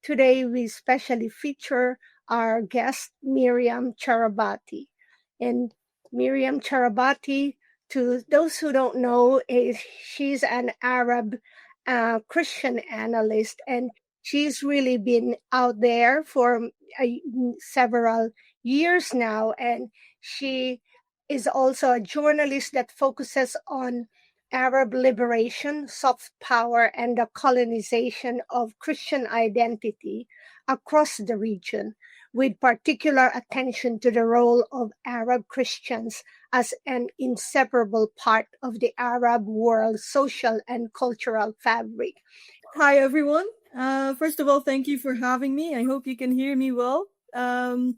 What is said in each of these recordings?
today we specially feature our guest, Myriam Charabaty. And Myriam Charabaty, to those who don't know, she's an Arab Christian analyst, and she's really been out there for several years now. And she is also a journalist that focuses on Arab liberation, soft power, and the colonization of Christian identity across the region, with particular attention to the role of Arab Christians as an inseparable part of the Arab world's social and cultural fabric. Hi, everyone. First of all, thank you for having me. I hope you can hear me well. Well,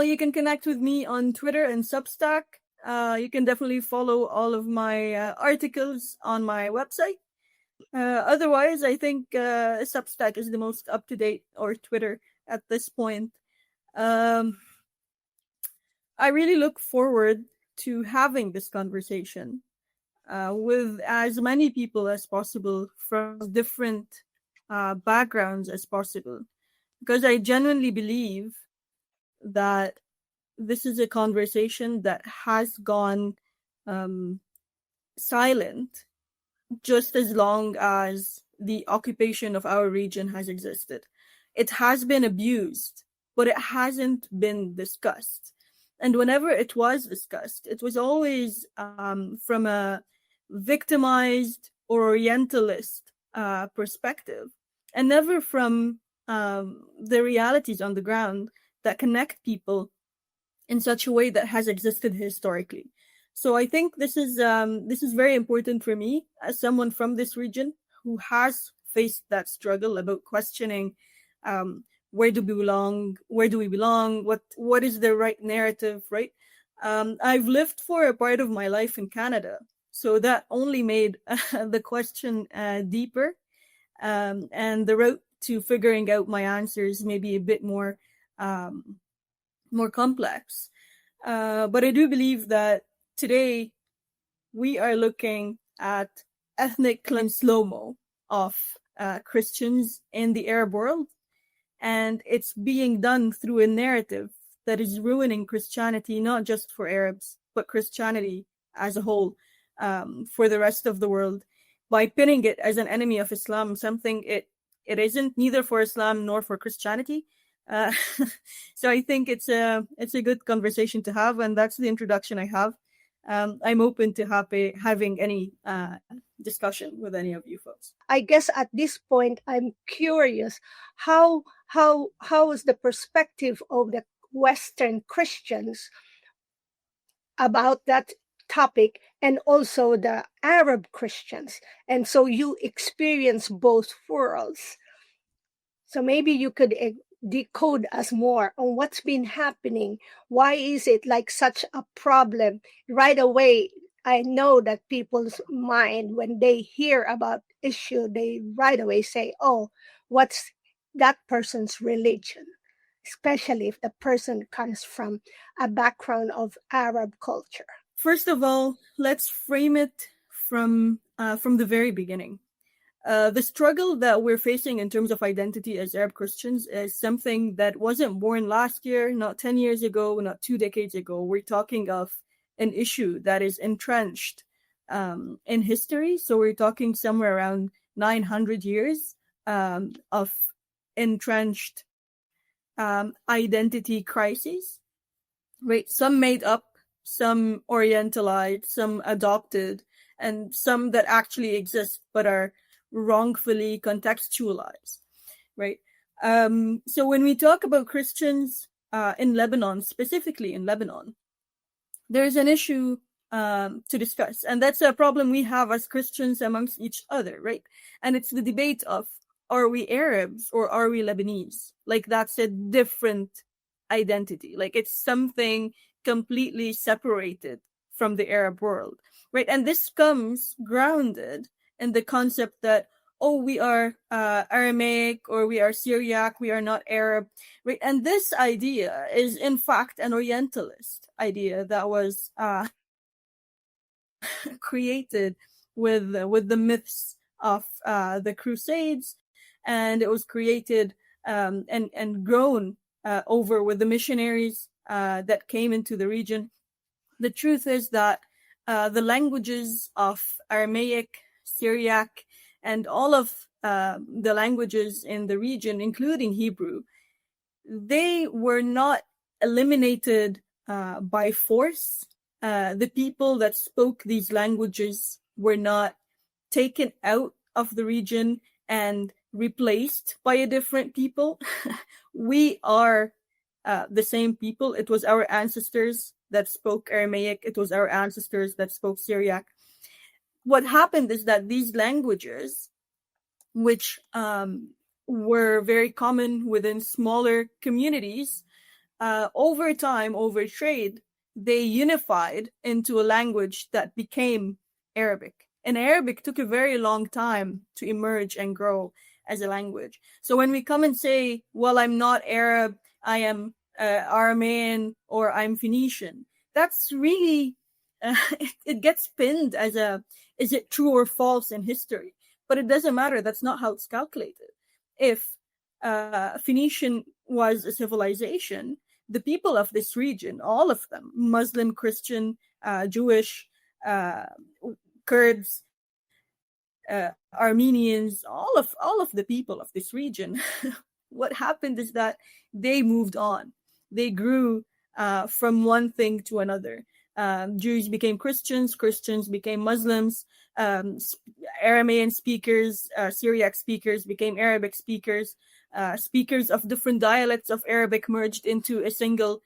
you can connect with me on Twitter and Substack. You can definitely follow all of my articles on my website. Otherwise, I think Substack is the most up-to-date, or Twitter at this point. I really look forward to having this conversation with as many people as possible from different backgrounds as possible, because I genuinely believe that this is a conversation that has gone silent just as long as the occupation of our region has existed. It has been abused, but it hasn't been discussed. And whenever it was discussed, it was always from a victimized or Orientalist perspective, and never from the realities on the ground that connect people in such a way that has existed historically. So I think this is very important for me as someone from this region who has faced that struggle about questioning where do we belong, what is the right narrative, right? I've lived for a part of my life in Canada, so that only made the question deeper, and the route to figuring out my answers maybe a bit more complex. But I do believe that today we are looking at ethnic cleansing slow-mo of Christians in the Arab world, and it's being done through a narrative that is ruining Christianity, not just for Arabs, but Christianity as a whole, for the rest of the world, by pinning it as an enemy of Islam, something it isn't, neither for Islam nor for Christianity. So I think it's a good conversation to have, and that's the introduction I have. I'm open to having any discussion with any of you folks. I guess at this point, I'm curious how is the perspective of the Western Christians about that topic, and also the Arab Christians, and so you experience both worlds. So maybe you could decode us more on what's been happening. Why is it like such a problem? Right away, I know that people's mind, when they hear about issue, they right away say, oh, what's that person's religion? Especially if the person comes from a background of Arab culture. First of all, let's frame it from the very beginning. The struggle that we're facing in terms of identity as Arab Christians is something that wasn't born last year, not 10 years ago, not 2 decades ago. We're talking of an issue that is entrenched in history. So we're talking somewhere around 900 years of entrenched identity crises, right? Some made up, some orientalized, some adopted, and some that actually exist but are wrongfully contextualized, right? So when we talk about Christians in Lebanon, specifically in Lebanon, there's an issue to discuss, and that's a problem we have as Christians amongst each other, right? And it's the debate of, are we Arabs or are we Lebanese? Like, that's a different identity. Like, it's something completely separated from the Arab world, right? And this comes grounded in the concept that, oh, we are Aramaic or we are Syriac, we are not Arab, right? And this idea is, in fact, an Orientalist idea that was created with the myths of the Crusades and it was created and grown over with the missionaries that came into the region. The truth is that the languages of Aramaic, Syriac, and all of the languages in the region, including Hebrew, they were not eliminated by force. The people that spoke these languages were not taken out of the region and replaced by a different people. We are the same people. It was our ancestors that spoke Aramaic. It was our ancestors that spoke Syriac. What happened is that these languages, which were very common within smaller communities, over time, over trade, they unified into a language that became Arabic. And Arabic took a very long time to emerge and grow as a language. So when we come and say, well, I'm not Arab, I am Aramean, or I'm Phoenician, that's really, it gets pinned as is it true or false in history? But it doesn't matter. That's not how it's calculated. If Phoenician was a civilization, the people of this region, all of them, Muslim, Christian, Jewish, Kurds, Armenians, all of the people of this region, what happened is that they moved on. They grew from one thing to another. Jews became Christians, Christians became Muslims, Aramean speakers, Syriac speakers became Arabic speakers, speakers of different dialects of Arabic merged into a single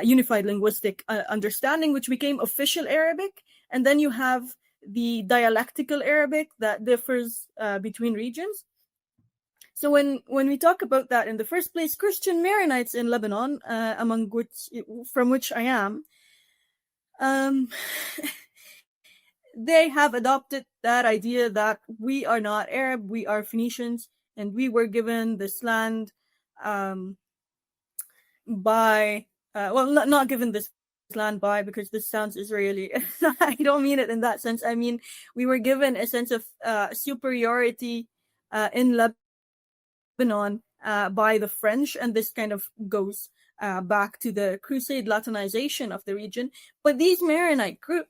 unified linguistic understanding, which became official Arabic. And then you have the dialectical Arabic that differs between regions. So when we talk about that in the first place, Christian Maronites in Lebanon, from which I am, they have adopted that idea that we are not Arab, we are Phoenicians, and we were given this land by, not given this land by, because this sounds Israeli. I don't mean it in that sense. I mean, we were given a sense of superiority in Lebanon by the French, and this kind of goes back to the Crusade Latinization of the region. But these Maronite group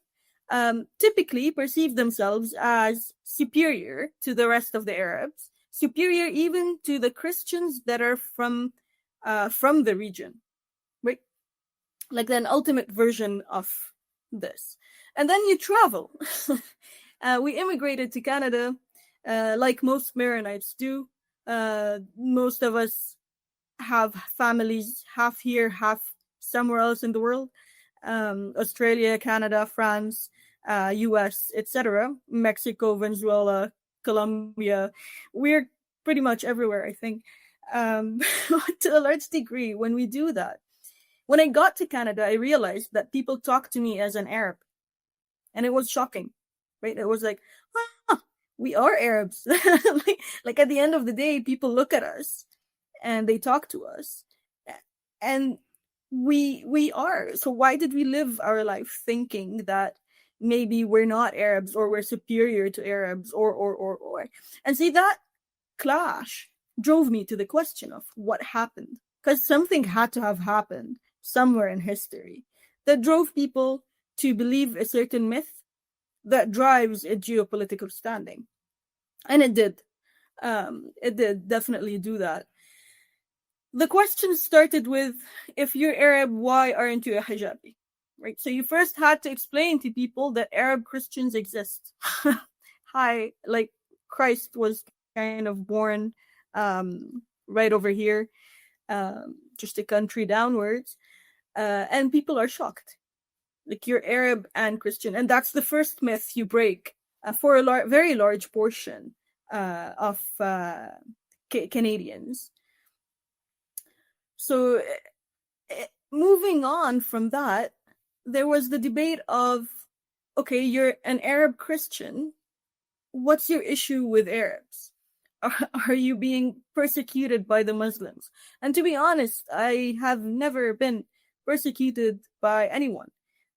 typically perceive themselves as superior to the rest of the Arabs, superior even to the Christians that are from the region, right? Like an ultimate version of this. And then you travel. We immigrated to Canada, like most Maronites do. Most of us have families half here, half somewhere else in the world. Australia, Canada, France, US, etc., Mexico, Venezuela, Colombia. We're pretty much everywhere, I think. To a large degree, when we do that, when I got to Canada, I realized that people talk to me as an Arab, and it was shocking, right? It was like, we are Arabs. like at the end of the day, people look at us and they talk to us, and we are. So why did we live our life thinking that maybe we're not Arabs, or we're superior to Arabs, or? And see, that clash drove me to the question of what happened, because something had to have happened somewhere in history that drove people to believe a certain myth that drives a geopolitical standing. And it did. It did definitely do that. The question started with, if you're Arab, why aren't you a hijabi? Right? So you first had to explain to people that Arab Christians exist. Hi, like Christ was kind of born right over here, just a country downwards, and people are shocked. Like, you're Arab and Christian, and that's the first myth you break for a very large portion of Canadians. So moving on from that, there was the debate of, okay, you're an Arab Christian. What's your issue with Arabs? Are you being persecuted by the Muslims? And to be honest, I have never been persecuted by anyone.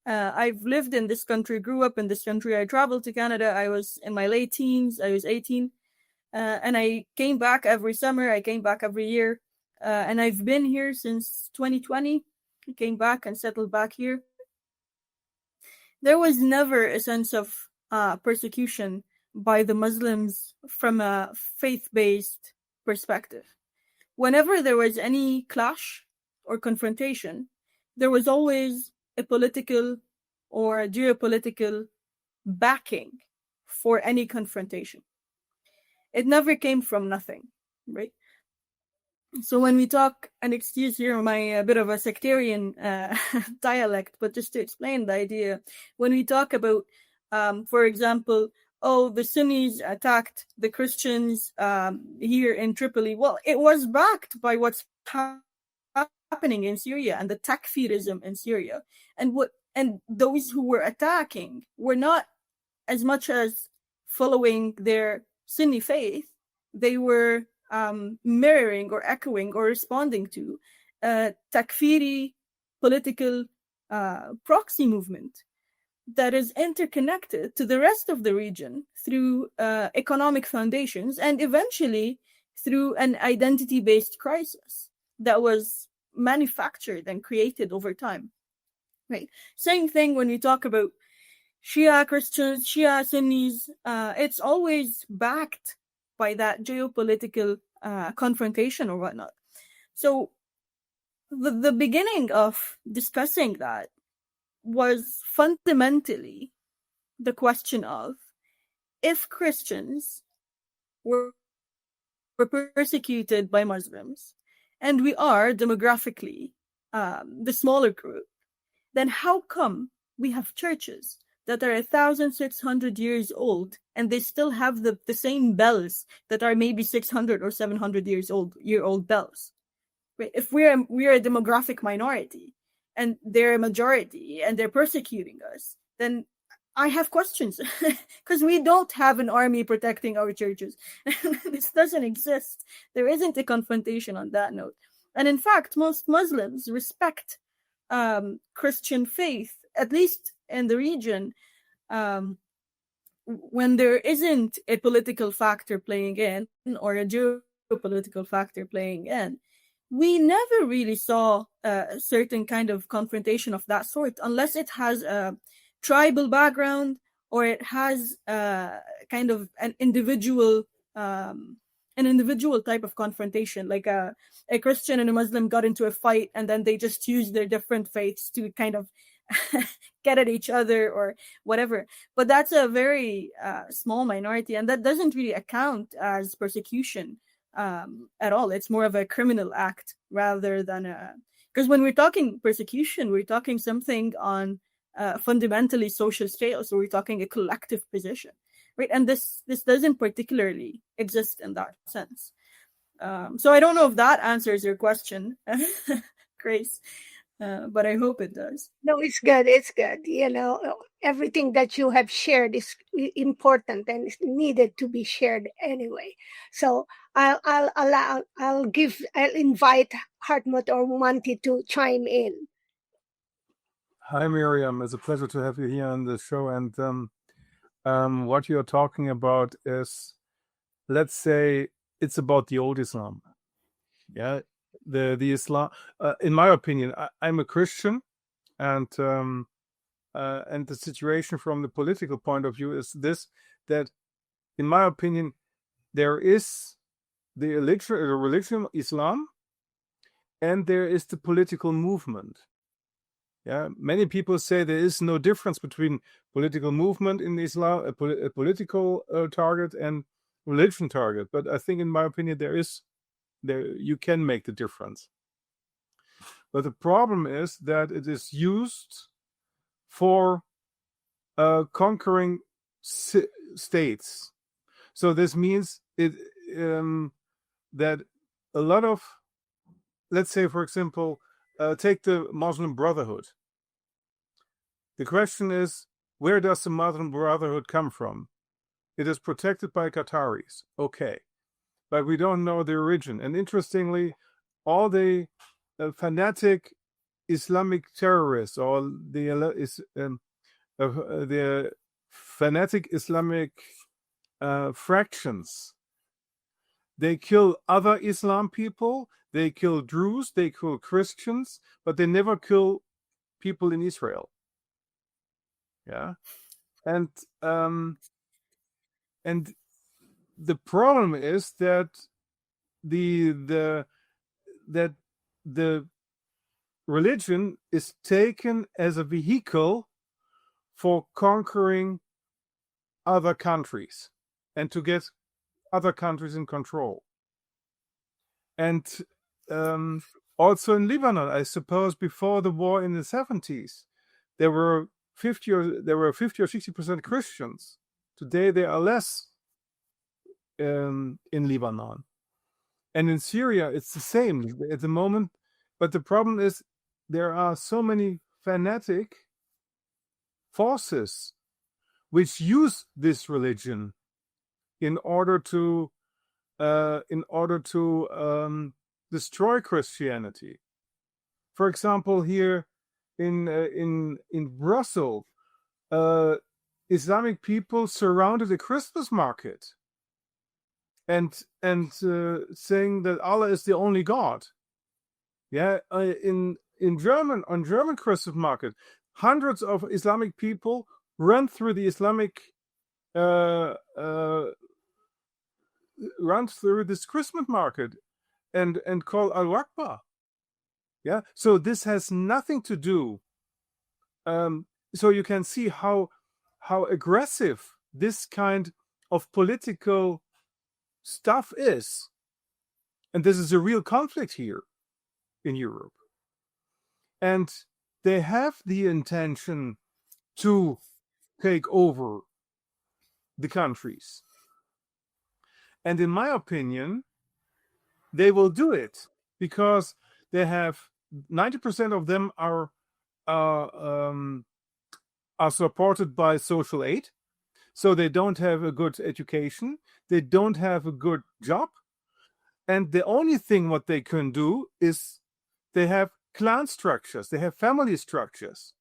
I've lived in this country, grew up in this country. I traveled to Canada. I was in my late teens. I was 18. And I came back every summer. I came back every year. And I've been here since 2020. I came back and settled back here. There was never a sense of persecution by the Muslims from a faith-based perspective. Whenever there was any clash or confrontation, there was always a political or a geopolitical backing for any confrontation. It never came from nothing, right? So when we talk, and excuse here my bit of a sectarian dialect, but just to explain the idea, when we talk about, for example, the Sunnis attacked the Christians here in Tripoli, well, it was backed by what's happening in Syria and the takfirism in Syria, and those who were attacking were not as much as following their Sunni faith, they were mirroring or echoing or responding to a takfiri political proxy movement that is interconnected to the rest of the region through economic foundations and eventually through an identity-based crisis that was manufactured and created over time. Right. Same thing when we talk about Shia Christians, Shia Sunnis, it's always backed by that geopolitical confrontation or whatnot. So the beginning of discussing that was fundamentally the question of if Christians were persecuted by Muslims, and we are demographically the smaller group, then how come we have churches that are 1,600 years old and they still have the same bells that are maybe 600 or 700 year old bells? Right? If we're a demographic minority and they're a majority and they're persecuting us, then I have questions because we don't have an army protecting our churches. This doesn't exist. There isn't a confrontation on that note. And in fact, most Muslims respect Christian faith, at least in the region, when there isn't a political factor playing in or a geopolitical factor playing in. We never really saw a certain kind of confrontation of that sort unless it has a tribal background or it has kind of an individual type of confrontation, like a Christian and a Muslim got into a fight and then they just used their different faiths to kind of get at each other or whatever. But that's a very small minority, and that doesn't really account as persecution at all. It's more of a criminal act rather than because when we're talking persecution, we're talking something on fundamentally social scale. So we're talking a collective position, right? And this doesn't particularly exist in that sense. So I don't know if that answers your question, Grace, but I hope it does. No, it's good. It's good. You know, everything that you have shared is important and is needed to be shared anyway. So I'll invite Hartmut or Monty to chime in. Hi, Miriam. It's a pleasure to have you here on the show. And what you're talking about is, let's say, it's about the old Islam. Yeah, the Islam. In my opinion, I'm a Christian, and the situation from the political point of view is this: that, in my opinion, there is the religion Islam, and there is the political movement. Yeah, many people say there is no difference between political movement in Islam, a political target, and religion target. But I think, in my opinion, there you can make the difference. But the problem is that it is used for conquering states. So this means that a lot of, let's say, for example, take the Muslim Brotherhood. The question is, where does the Muslim Brotherhood come from? It is protected by Qataris, okay, but we don't know the origin. And interestingly, all the fanatic Islamic terrorists or the fanatic Islamic fractions They kill other Islam people, they kill Druze, they kill Christians, but they never kill people in Israel. Yeah. And the problem is that the religion is taken as a vehicle for conquering other countries and to get other countries in control. And also in Lebanon, I suppose before the war in the 70s, there were 50 or 60% Christians. Today there are less in Lebanon. And in Syria, it's the same at the moment. But the problem is there are so many fanatic forces which use this religion in order to destroy Christianity. For example, here in Brussels, Islamic people surrounded a Christmas market and saying that Allah is the only God. Yeah, on German Christmas market, hundreds of Islamic people run through the Islamic run through this Christmas market and call Al Akbar. Yeah, so this has nothing to do. So you can see how aggressive this kind of political stuff is, and this is a real conflict here in Europe. And they have the intention to take over the countries. And in my opinion, they will do it because they have 90% of them are supported by social aid. So they don't have a good education. They don't have a good job. And the only thing what they can do is they have clan structures. They have family structures.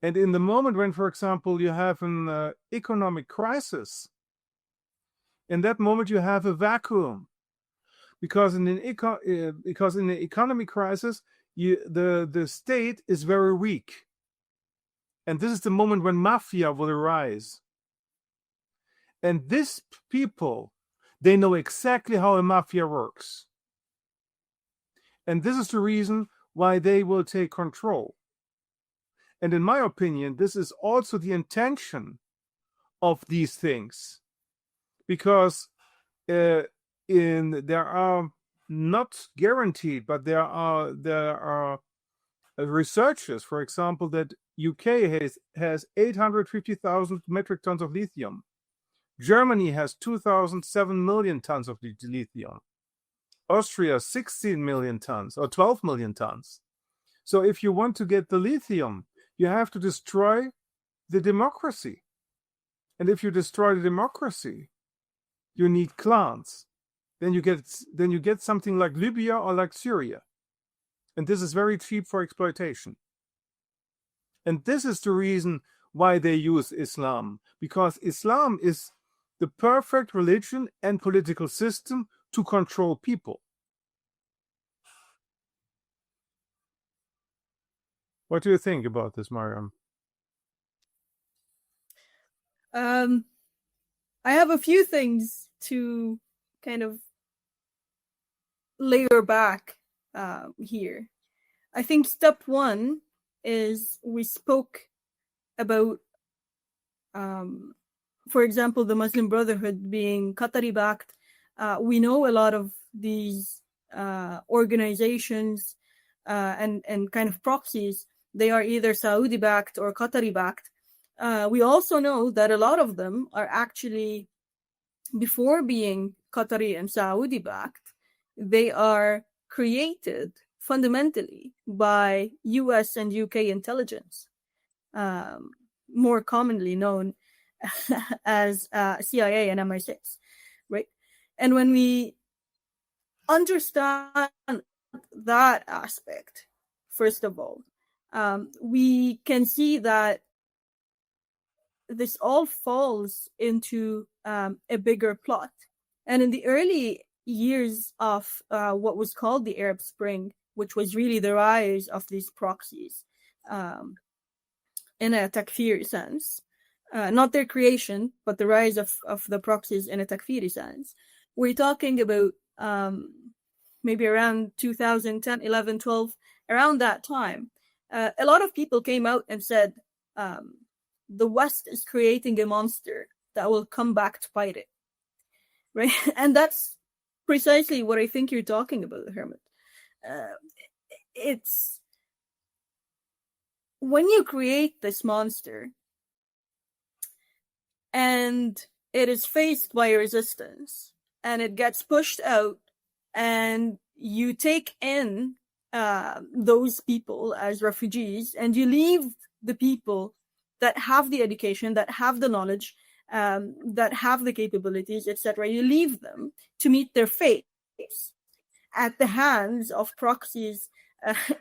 And in the moment when, for example, you have an economic crisis, in that moment you have a vacuum. Because in an economic crisis, the state is very weak. And this is the moment when mafia will arise. And these people, they know exactly how a mafia works. And this is the reason why they will take control. And in my opinion, this is also the intention of these things. Because there are not guaranteed, but there are researchers, for example, that UK has 850,000 metric tons of lithium. Germany has 2,007 million tons of lithium. Austria 16 million tons or 12 million tons. So if you want to get the lithium, you have to destroy the democracy. And if you destroy the democracy, you need clans. Then you get something like Libya or like Syria. And this is very cheap for exploitation. And this is the reason why they use Islam, because Islam is the perfect religion and political system to control people. What do you think about this, Myriam? I have a few things to kind of layer back here. I think step one is we spoke about, for example, the Muslim Brotherhood being Qatari-backed. We know a lot of these organizations and kind of proxies, they are either Saudi-backed or Qatari-backed. We also know that a lot of them are actually, before being Qatari and Saudi-backed, they are created fundamentally by US and UK intelligence, more commonly known as CIA and MI6, right? And when we understand that aspect, first of all, we can see that this all falls into a bigger plot. And in the early years of what was called the Arab Spring, which was really the rise of these proxies in a takfiri sense. Not their creation, but the rise of the proxies in a takfiri sense. We're talking about maybe around 2010, 11, 12, around that time. A lot of people came out and said, the West is creating a monster that will come back to fight it. Right? And that's precisely what I think you're talking about, Hermit. It's when you create this monster and it is faced by resistance and it gets pushed out and you take in those people as refugees and you leave the people that have the education, that have the knowledge, that have the capabilities, etc. You leave them to meet their fate at the hands of proxies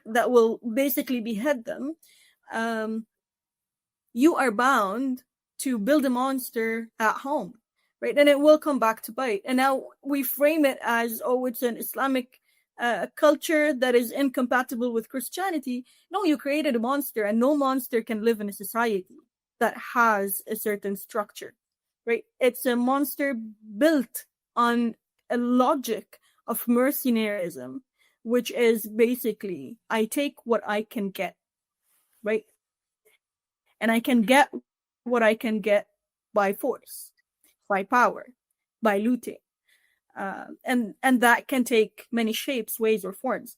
that will basically behead them. You are bound to build a monster at home, right? And it will come back to bite. And now we frame it as, oh, it's an Islamic culture that is incompatible with Christianity. No, you created a monster, and no monster can live in a society that has a certain structure, right? It's a monster built on a logic of mercenarism, which is basically, I take what I can get, right? And I can get what I can get by force, by power, by looting. And that can take many shapes, ways, or forms.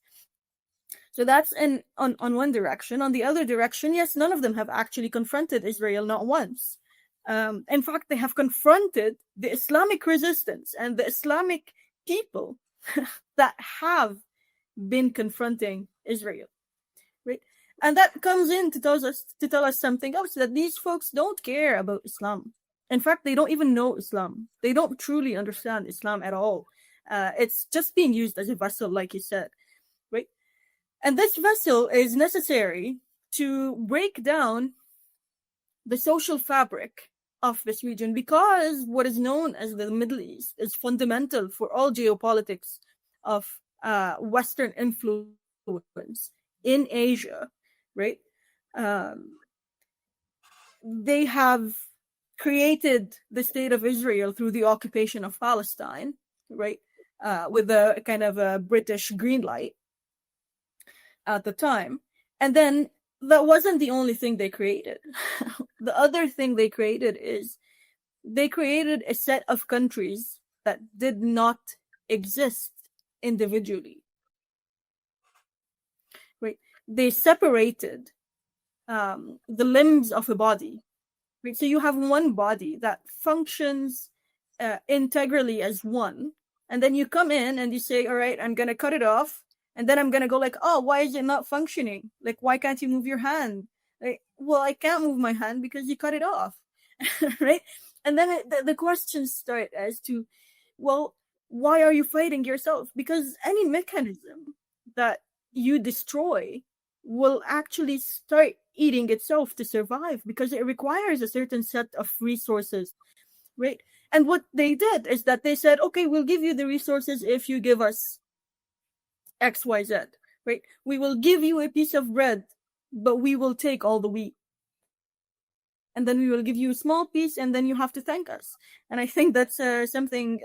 So that's on one direction. On the other direction, yes, none of them have actually confronted Israel, not once. In fact, they have confronted the Islamic resistance and the Islamic people that have been confronting Israel, right? And that comes in to tell us something else, that these folks don't care about Islam. In fact, they don't even know Islam. They don't truly understand Islam at all. It's just being used as a vessel, like you said, right? And this vessel is necessary to break down the social fabric of this region, because what is known as the Middle East is fundamental for all geopolitics of Western influence in Asia, right? They have created the state of Israel through the occupation of Palestine, right? With a kind of a British green light at the time. And then that wasn't the only thing they created. The other thing they created is they created a set of countries that did not exist individually, right? They separated the limbs of a body. Right? So you have one body that functions integrally as one, and then you come in and you say, all right, I'm going to cut it off, and then I'm going to go like, oh, why is it not functioning? Like, why can't you move your hand? Like, well, I can't move my hand because you cut it off, right? And then the questions start as to, well, why are you fighting yourself? Because any mechanism that you destroy will actually start eating itself to survive, because it requires a certain set of resources, right? And what they did is that they said, okay, we'll give you the resources if you give us XYZ, right? We will give you a piece of bread, but we will take all the wheat. And then we will give you a small piece, and then you have to thank us. And I think that's something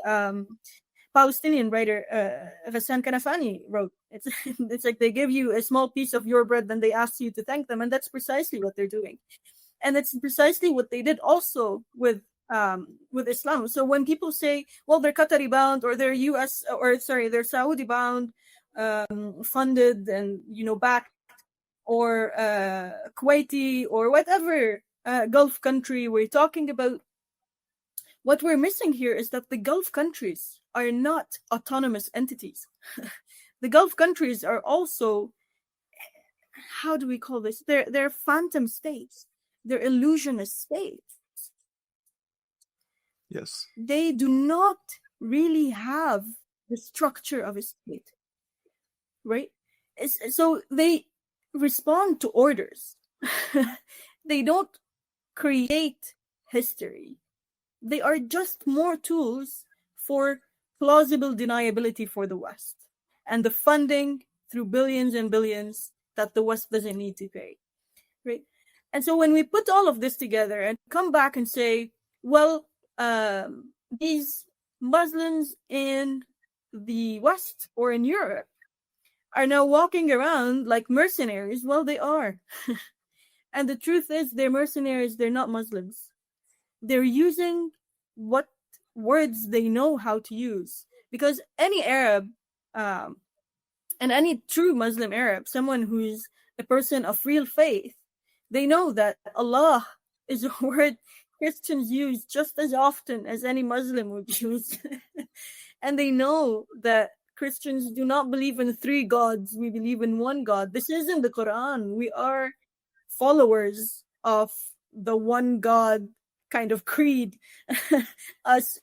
Palestinian writer Ghassan Kanafani wrote. It's like they give you a small piece of your bread, then they ask you to thank them, and that's precisely what they're doing. And it's precisely what they did also with Islam. So when people say, well, they're Qatari bound, or they're they're Saudi bound, funded and backed, or Kuwaiti, or whatever Gulf country we're talking about, what we're missing here is that the Gulf countries are not autonomous entities. The Gulf countries are also, how do we call this? They're phantom states. They're illusionist states. Yes. They do not really have the structure of a state, right? So they respond to orders. They don't create history. They are just more tools for plausible deniability for the West and the funding through billions and billions that the West doesn't need to pay, right? And so when we put all of this together and come back and say, well, these Muslims in the West or in Europe are now walking around like mercenaries, well, they are. And the truth is, they're mercenaries, they're not Muslims. They're using what words they know how to use. Because any Arab, and any true Muslim Arab, someone who's a person of real faith, they know that Allah is a word Christians use just as often as any Muslim would use. And they know that Christians do not believe in 3 gods. We believe in one God. This isn't the Quran. We are followers of the one God kind of creed. Us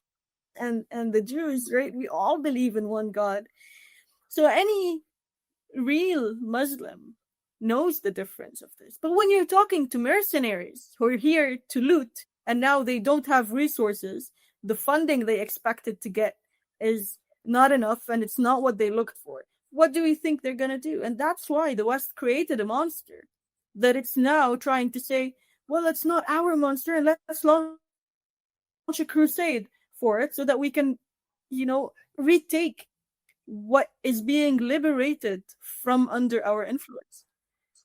and the Jews, right? We all believe in one God. So any real Muslim knows the difference of this. But when you're talking to mercenaries who are here to loot and now they don't have resources, the funding they expected to get is not enough and it's not what they looked for. What do we think they're going to do? And that's why the West created a monster that it's now trying to say, well, it's not our monster and let's launch a crusade for it so that we can, retake what is being liberated from under our influence.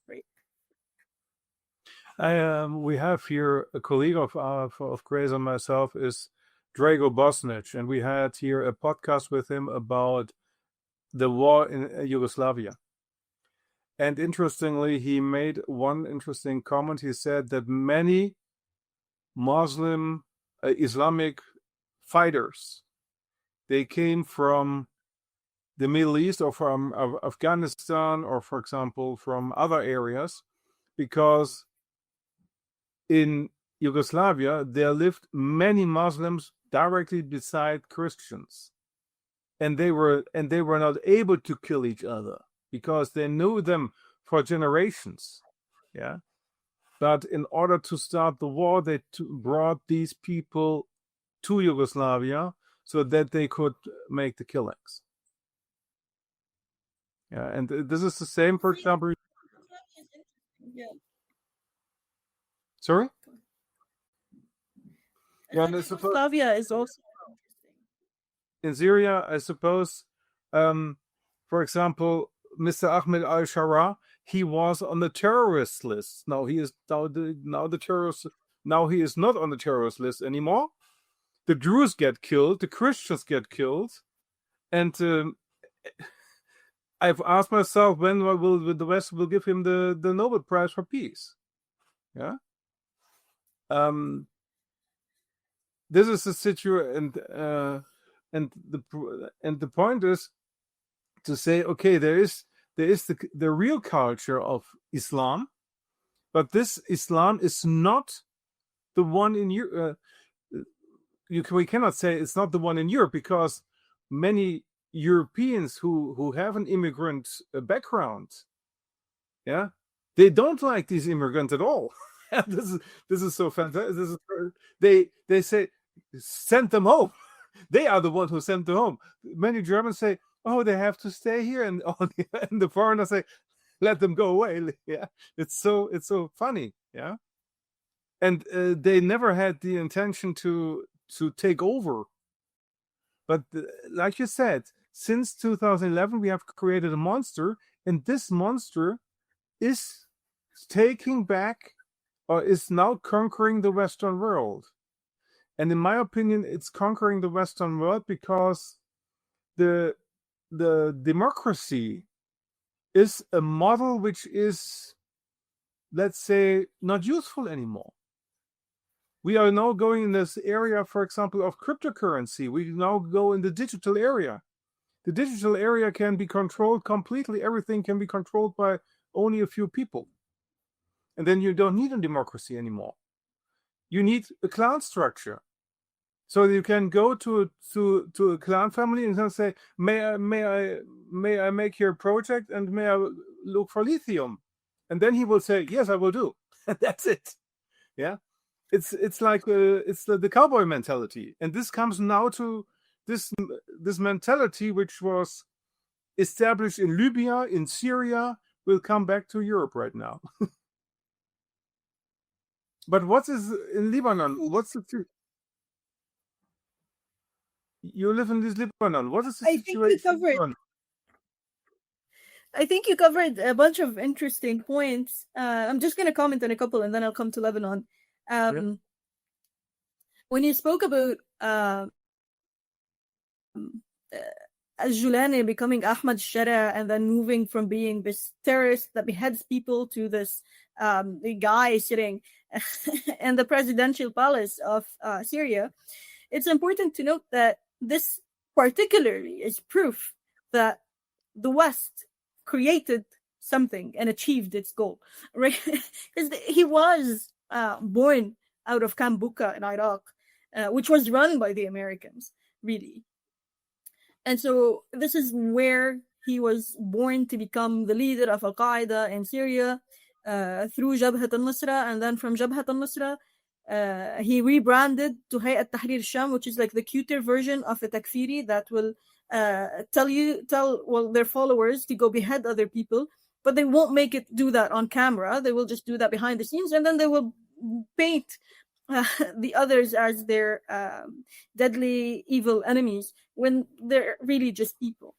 Right. We have here a colleague of Grace and myself is Drago Bosnich, and we had here a podcast with him about the war in Yugoslavia. And interestingly, he made one interesting comment. He said that many Muslim Islamic fighters, they came from the Middle East or from Afghanistan or, for example, from other areas, because in Yugoslavia, there lived many Muslims directly beside Christians. And they were not able to kill each other because they knew them for generations. Yeah. But in order to start the war, they brought these people to Yugoslavia so that they could make the killings. Yeah, and this is the same, for example. Yeah. Sorry? Yeah, and Yugoslavia is also in Syria, I suppose. For example, Mr. Ahmed al-Shara, he was on the terrorist list. Now he is the terrorist. Now he is not on the terrorist list anymore. The Druze get killed, the Christians get killed, and I've asked myself when will the West will give him the Nobel Prize for Peace. Yeah. This is the situation, and the point is to say, okay, there is the real culture of Islam, but this Islam is not the one in Europe. We cannot say it's not the one in Europe because many Europeans who have an immigrant background, yeah, they don't like these immigrants at all. This is so fantastic. They say send them home. They are the ones who sent them home. Many Germans say, "Oh, they have to stay here," and the foreigners say, "Let them go away." Yeah, it's so funny. Yeah, and they never had the intention to take over. But like you said, since 2011, we have created a monster, and this monster is taking back or is now conquering the Western world. And in my opinion, it's conquering the Western world because the democracy is a model which is, let's say, not useful anymore. We are now going in this area, for example, of cryptocurrency. We now go in the digital area. The digital area can be controlled completely. Everything can be controlled by only a few people. And then you don't need a democracy anymore. You need a clan structure. So you can go to a clan family and say, may I make your project and may I look for lithium? And then he will say, yes, I will do. And that's it. Yeah. It's like it's the cowboy mentality. And this comes now to this mentality, which was established in Libya, in Syria, will come back to Europe right now. But what is in Lebanon? What's the you live in this Lebanon? What is the situation? I think you covered a bunch of interesting points. I'm just going to comment on a couple, and then I'll come to Lebanon. When you spoke about Al-Julani becoming Ahmad Shara and then moving from being this terrorist that beheads people to this the guy sitting in the presidential palace of Syria, it's important to note that this particularly is proof that the West created something and achieved its goal, right? Because he was born out of Camp Bucca in Iraq, which was run by the Americans, really. And so this is where he was born to become the leader of Al-Qaeda in Syria through Jabhat al-Nusra, and then from Jabhat al-Nusra, he rebranded to Hayat Tahrir Sham, which is like the cuter version of a takfiri that will tell their followers to go behead other people, but they won't make it do that on camera. They will just do that behind the scenes, and then they will paint the others as their deadly evil enemies when they're really just people.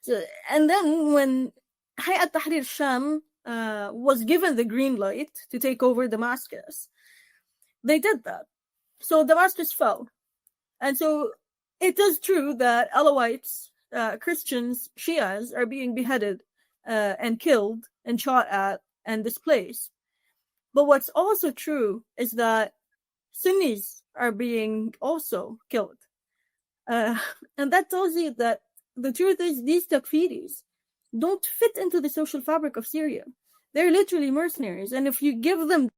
So, and then when Hayat Tahrir Sham was given the green light to take over Damascus, they did that. So Damascus fell. And so it is true that Alawites, Christians, Shias are being beheaded and killed and shot at and displaced. But what's also true is that Sunnis are being also killed. And that tells you that the truth is these takfiris don't fit into the social fabric of Syria. They're literally mercenaries. And if you give them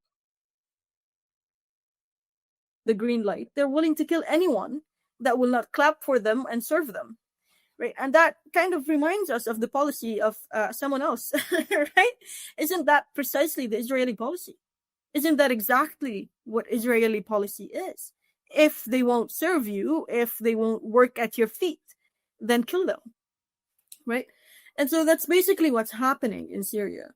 the green light, they're willing to kill anyone that will not clap for them and serve them. Right? And that kind of reminds us of the policy of someone else, right? Isn't that precisely the Israeli policy? Isn't that exactly what Israeli policy is? If they won't serve you, if they won't work at your feet, then kill them, right? And so that's basically what's happening in Syria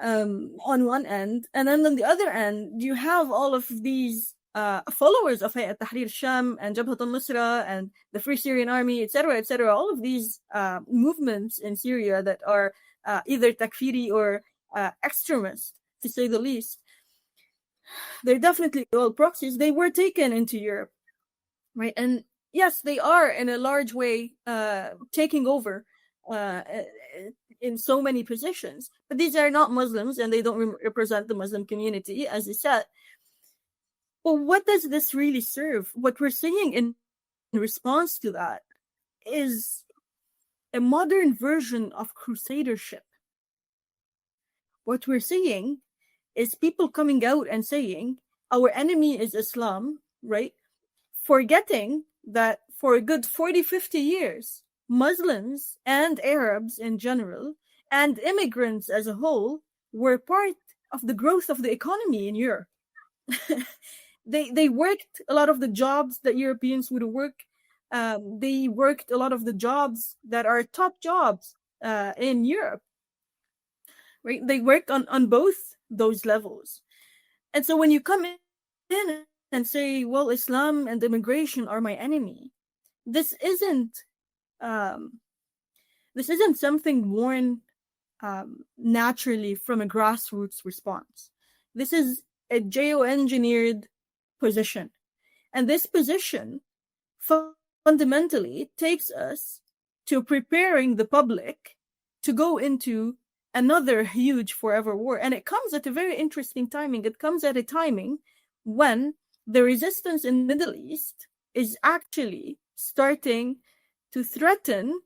on one end. And then on the other end, you have all of these followers of Hayat Tahrir Sham and Jabhat al-Nusra and the Free Syrian Army, etc., all of these movements in Syria that are either takfiri or extremist, to say the least. They're definitely all proxies. They were taken into Europe, right? And yes, they are in a large way taking over in so many positions. But these are not Muslims, and they don't represent the Muslim community, as I said. But what does this really serve? What we're seeing in response to that is a modern version of crusadership. What we're seeing is people coming out and saying, our enemy is Islam, right? Forgetting that for a good 40, 50 years, Muslims and Arabs in general, and immigrants as a whole, were part of the growth of the economy in Europe. They worked a lot of the jobs that Europeans would work. They worked a lot of the jobs that are top jobs in Europe. Right? They worked on both those levels. And so when you come in and say, well, Islam and immigration are my enemy, this isn't something born naturally from a grassroots response. This is a geo-engineered position. And this position fundamentally takes us to preparing the public to go into another huge forever war. And it comes at a very interesting timing. It comes at a timing when the resistance in the Middle East is actually starting to threaten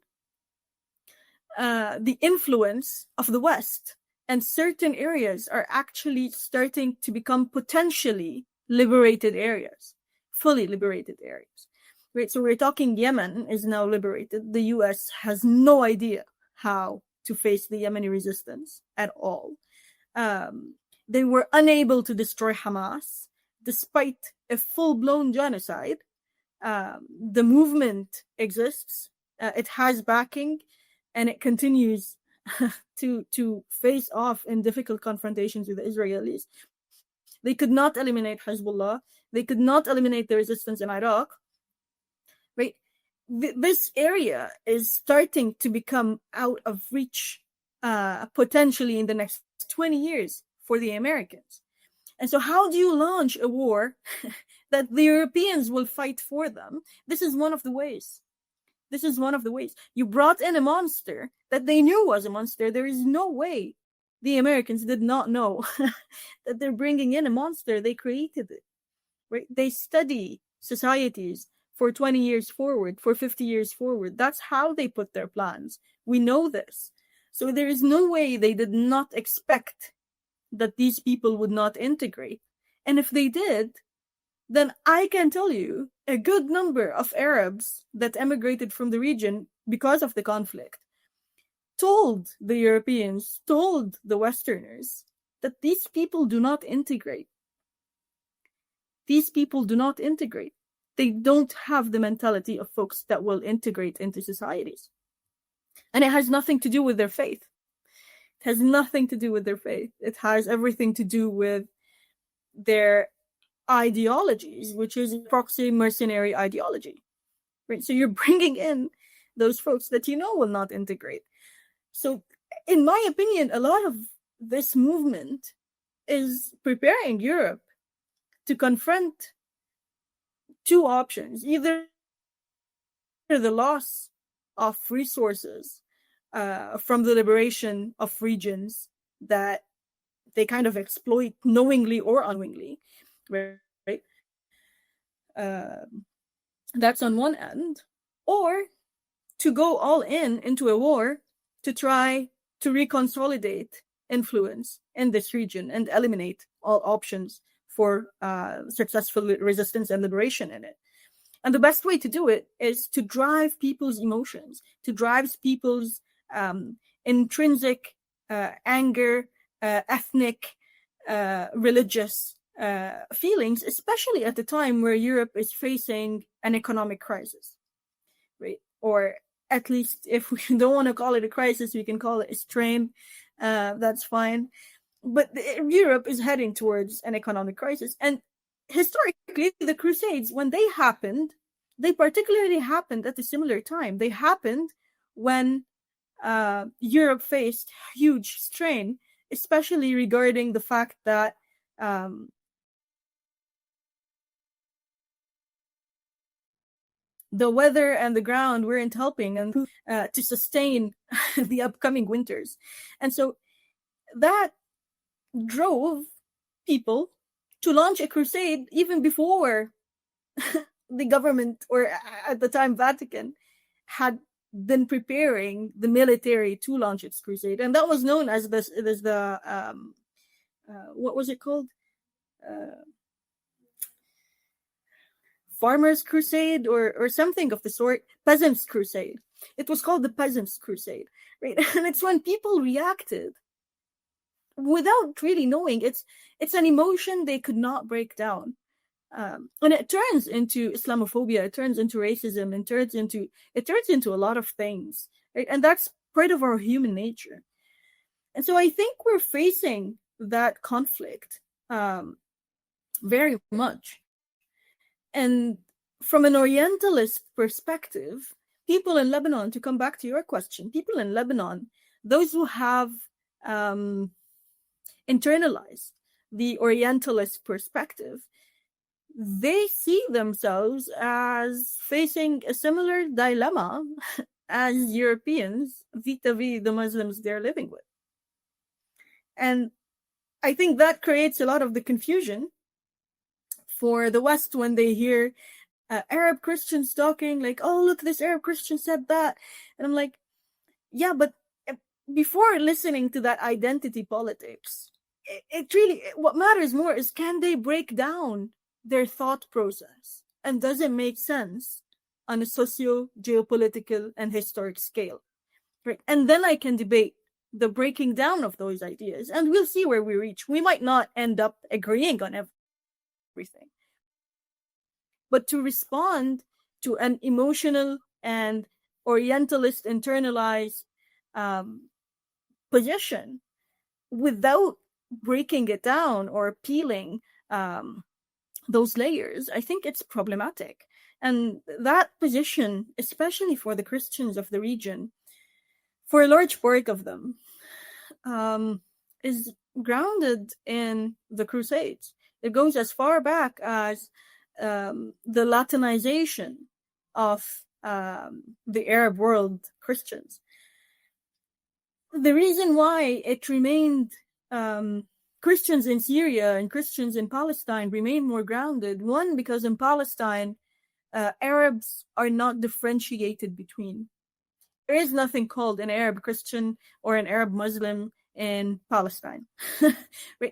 the influence of the West. And certain areas are actually starting to become potentially liberated areas, fully liberated areas. Right? So we're talking Yemen is now liberated. The US has no idea how to face the Yemeni resistance at all. They were unable to destroy Hamas, despite a full-blown genocide. the movement exists, it has backing, and it continues to face off in difficult confrontations with the Israelis. They could not eliminate Hezbollah. They could not eliminate the resistance in Iraq. Right? This area is starting to become out of reach, potentially in the next 20 years for the Americans. And so how do you launch a war that the Europeans will fight for them? This is one of the ways. You brought in a monster that they knew was a monster. There is no way the Americans did not know that they're bringing in a monster. They created it. Right? They study societies for 20 years forward, for 50 years forward. That's how they put their plans. We know this. So there is no way they did not expect that these people would not integrate. And if they did, then I can tell you a good number of Arabs that emigrated from the region because of the conflict told the Europeans, told the Westerners, that these people do not integrate. These people do not integrate. They don't have the mentality of folks that will integrate into societies. And it has nothing to do with their faith. It has nothing to do with their faith. It has everything to do with their ideologies, which is proxy mercenary ideology. Right? So you're bringing in those folks that you know will not integrate. So in my opinion, a lot of this movement is preparing Europe to confront two options: either the loss of resources from the liberation of regions that they kind of exploit knowingly or unknowingly, right? That's on one end. Or to go all into a war to try to reconsolidate influence in this region and eliminate all options for successful resistance and liberation in it. And the best way to do it is to drive people's emotions, to drive people's intrinsic anger, ethnic, religious feelings, especially at the time where Europe is facing an economic crisis, right? Or at least, if we don't want to call it a crisis, we can call it a strain. That's fine. But Europe is heading towards an economic crisis. And historically, the Crusades, when they happened, they particularly happened at a similar time. They happened when Europe faced huge strain, especially regarding the fact that the weather and the ground weren't helping and to sustain the upcoming winters. And so that drove people to launch a crusade even before the government, or at the time Vatican, had been preparing the military to launch its crusade. And that was known as the what was it called? Farmers' Crusade or something of the sort. Peasants' Crusade. It was called the Peasants' Crusade, right? And it's when people reacted without really knowing. It's an emotion they could not break down. And it turns into Islamophobia, it turns into racism, it turns into a lot of things, right? And that's part of our human nature. And so I think we're facing that conflict very much. And from an Orientalist perspective, people in Lebanon, to come back to your question, people in Lebanon, those who have internalized the Orientalist perspective, they see themselves as facing a similar dilemma as Europeans vis-a-vis the Muslims they're living with. And I think that creates a lot of the confusion for the West when they hear Arab Christians talking like, oh, look, this Arab Christian said that. And I'm like, yeah, but before listening to that identity politics, it really, what matters more is, can they break down their thought process? And does it make sense on a socio-geopolitical and historic scale? Right? And then I can debate the breaking down of those ideas, and we'll see where we reach. We might not end up agreeing on everything. But to respond to an emotional and Orientalist internalized position without breaking it down or peeling those layers, I think it's problematic. And that position, especially for the Christians of the region, for a large part of them, is grounded in the Crusades. It goes as far back as the Latinization of the Arab world Christians. The reason why it remained Christians in Syria and Christians in Palestine remain more grounded, one, because in Palestine, Arabs are not differentiated between. There is nothing called an Arab Christian or an Arab Muslim in Palestine.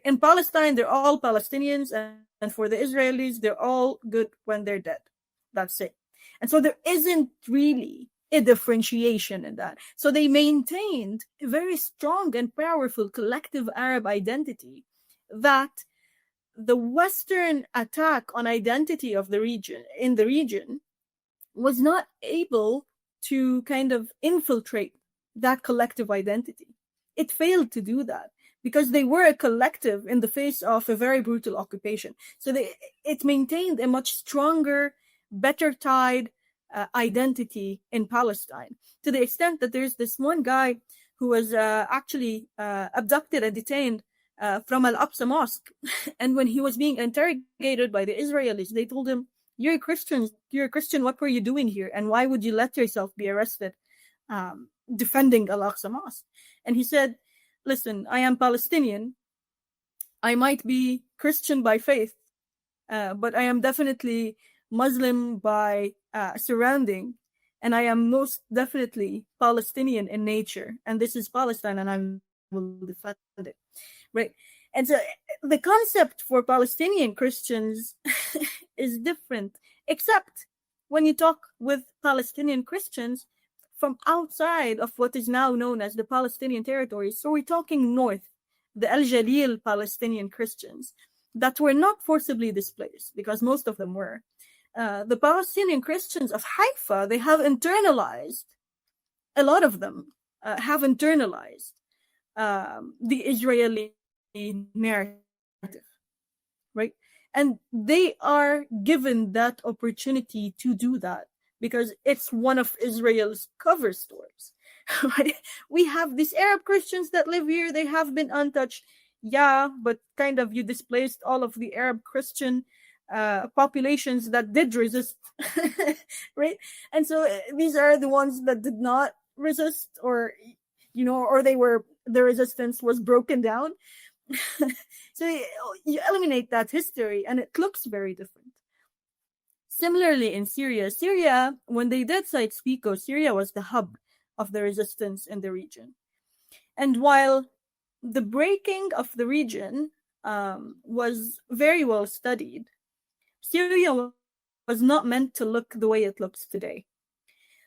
In Palestine, they're all Palestinians, and for the Israelis, they're all good when they're dead. That's it. And so there isn't really a differentiation in that. So they maintained a very strong and powerful collective Arab identity that the Western attack on identity of the region, in the region, was not able to kind of infiltrate that collective identity. It failed to do that because they were a collective in the face of a very brutal occupation. So it maintained a much stronger, better tied identity in Palestine, to the extent that there's this one guy who was actually abducted and detained from Al-Aqsa Mosque. And when he was being interrogated by the Israelis, they told him, you're a Christian, what were you doing here? And why would you let yourself be arrested defending Al-Aqsa Mosque? And he said, listen, I am Palestinian. I might be Christian by faith, but I am definitely Muslim by surrounding, and I am most definitely Palestinian in nature. And this is Palestine, and I will defend it. Right? And so the concept for Palestinian Christians is different, except when you talk with Palestinian Christians from outside of what is now known as the Palestinian territories. So we're talking north, the Al Jalil Palestinian Christians that were not forcibly displaced, because most of them were. The Palestinian Christians of Haifa, they have internalized, a lot of them have internalized the Israeli narrative, right? And they are given that opportunity to do that because it's one of Israel's cover stories, right? We have these Arab Christians that live here, they have been untouched. Yeah, but kind of you displaced all of the Arab Christian populations that did resist, right? And so these are the ones that did not resist, or or the resistance was broken down. So you eliminate that history and it looks very different. Similarly in Syria, when they did Sykes-Picot, Syria was the hub of the resistance in the region. And while the breaking of the region was very well studied, Syria was not meant to look the way it looks today.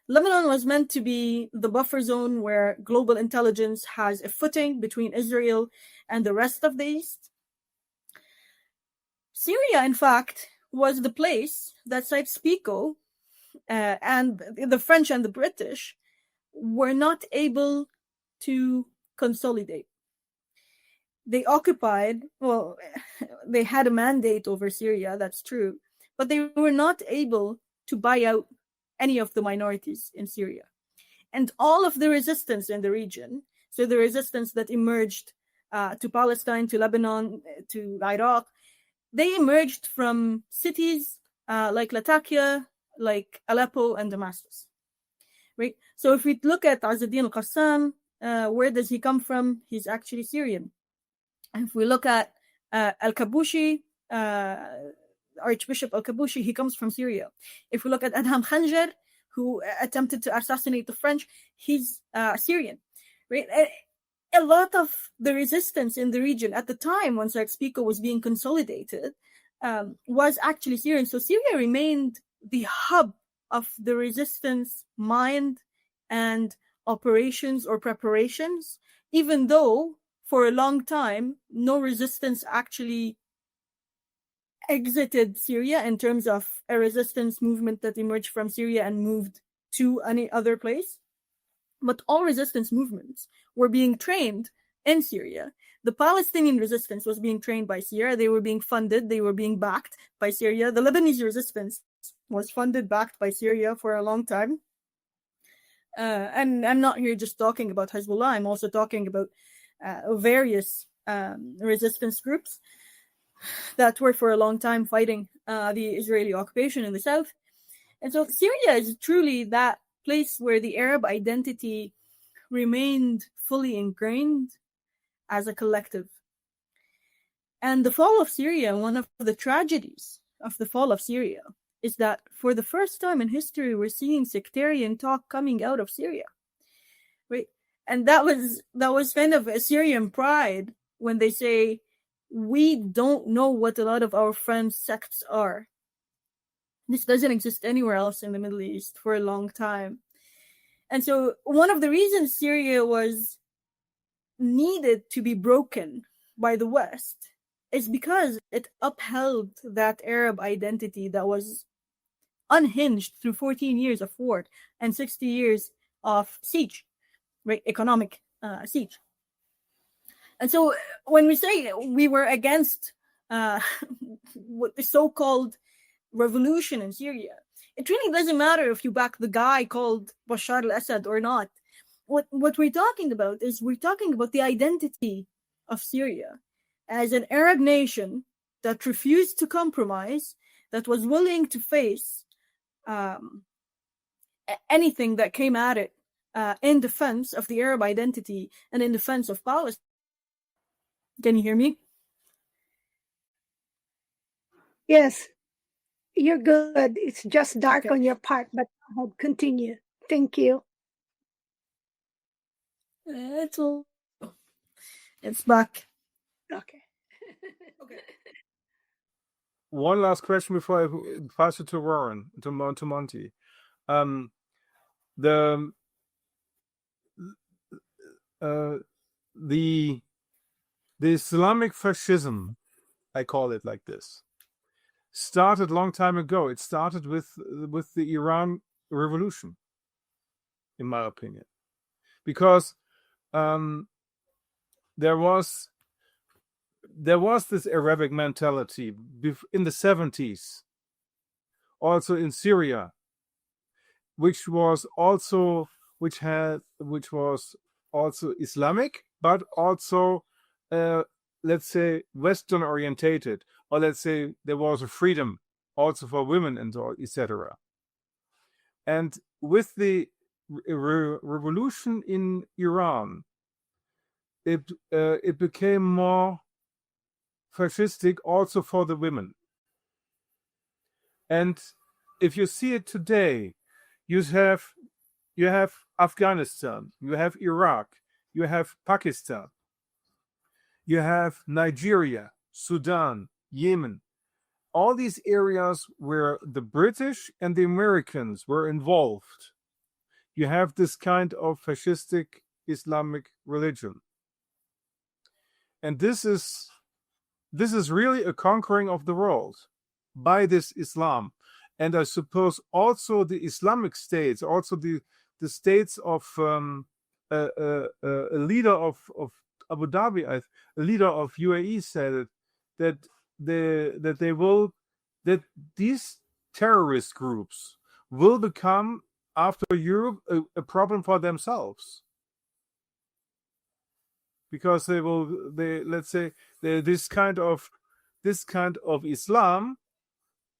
Lebanon was meant to be the buffer zone where global intelligence has a footing between Israel and the rest of the East. Syria, in fact, was the place that Sykes-Picot and the French and the British were not able to consolidate. They occupied, well, they had a mandate over Syria, that's true, but they were not able to buy out any of the minorities in Syria. And all of the resistance in the region, so the resistance that emerged to Palestine, to Lebanon, to Iraq, they emerged from cities like Latakia, like Aleppo and Damascus. Right? So if we look at Azz-ad-Din al-Qassam, where does he come from? He's actually Syrian. And if we look at Al-Kabushi, Archbishop Al-Kabushi, he comes from Syria. If we look at Adham Khanjar, who attempted to assassinate the French, he's Syrian. Right? A lot of the resistance in the region at the time when Sykes-Picot was being consolidated was actually Syrian. So Syria remained the hub of the resistance mind and operations or preparations, even though for a long time no resistance actually exited Syria in terms of a resistance movement that emerged from Syria and moved to any other place. But all resistance movements were being trained in Syria. The Palestinian resistance was being trained by Syria. They were being funded. They were being backed by Syria. The Lebanese resistance was funded, backed by Syria for a long time. And I'm not here just talking about Hezbollah. I'm also talking about various resistance groups that were for a long time fighting the Israeli occupation in the south. And so Syria is truly that place where the Arab identity remained fully ingrained as a collective. And the fall of Syria, one of the tragedies of the fall of Syria, is that for the first time in history, we're seeing sectarian talk coming out of Syria. Right? And that was kind of a Syrian pride when they say, we don't know what a lot of our friends' sects are. This doesn't exist anywhere else in the Middle East for a long time. And so one of the reasons Syria was needed to be broken by the West is because it upheld that Arab identity that was unhinged through 14 years of war and 60 years of siege, right? Economic siege. And so when we say we were against what the so-called revolution in Syria, it really doesn't matter if you back the guy called Bashar al-Assad or not. What we're talking about is we're talking about the identity of Syria as an Arab nation that refused to compromise, that was willing to face anything that came at it in defense of the Arab identity and in defense of Palestine. Can you hear me? Yes, you're good. It's just dark Okay. on your part, but I'll continue. Thank you. It's back. Okay. One last question before I pass it to Warren, to Monty. The Islamic fascism, I call it like this, started a long time ago. It started with the Iran Revolution, in my opinion, because there was this Arabic mentality in the 70s, also in Syria, which was also Islamic, but also let's say Western orientated, or let's say there was a freedom also for women and all, etc. And with the revolution in Iran, it became more fascistic also for the women. And if you see it today, you have Afghanistan, you have Iraq, you have Pakistan, you have Nigeria, Sudan, Yemen, all these areas where the British and the Americans were involved. You have this kind of fascistic Islamic religion. And this is really a conquering of the world by this Islam. And I suppose also the Islamic states, also the states of a leader of Abu Dhabi, a leader of UAE said that these terrorist groups will become after Europe a problem for themselves, because let's say this kind of Islam,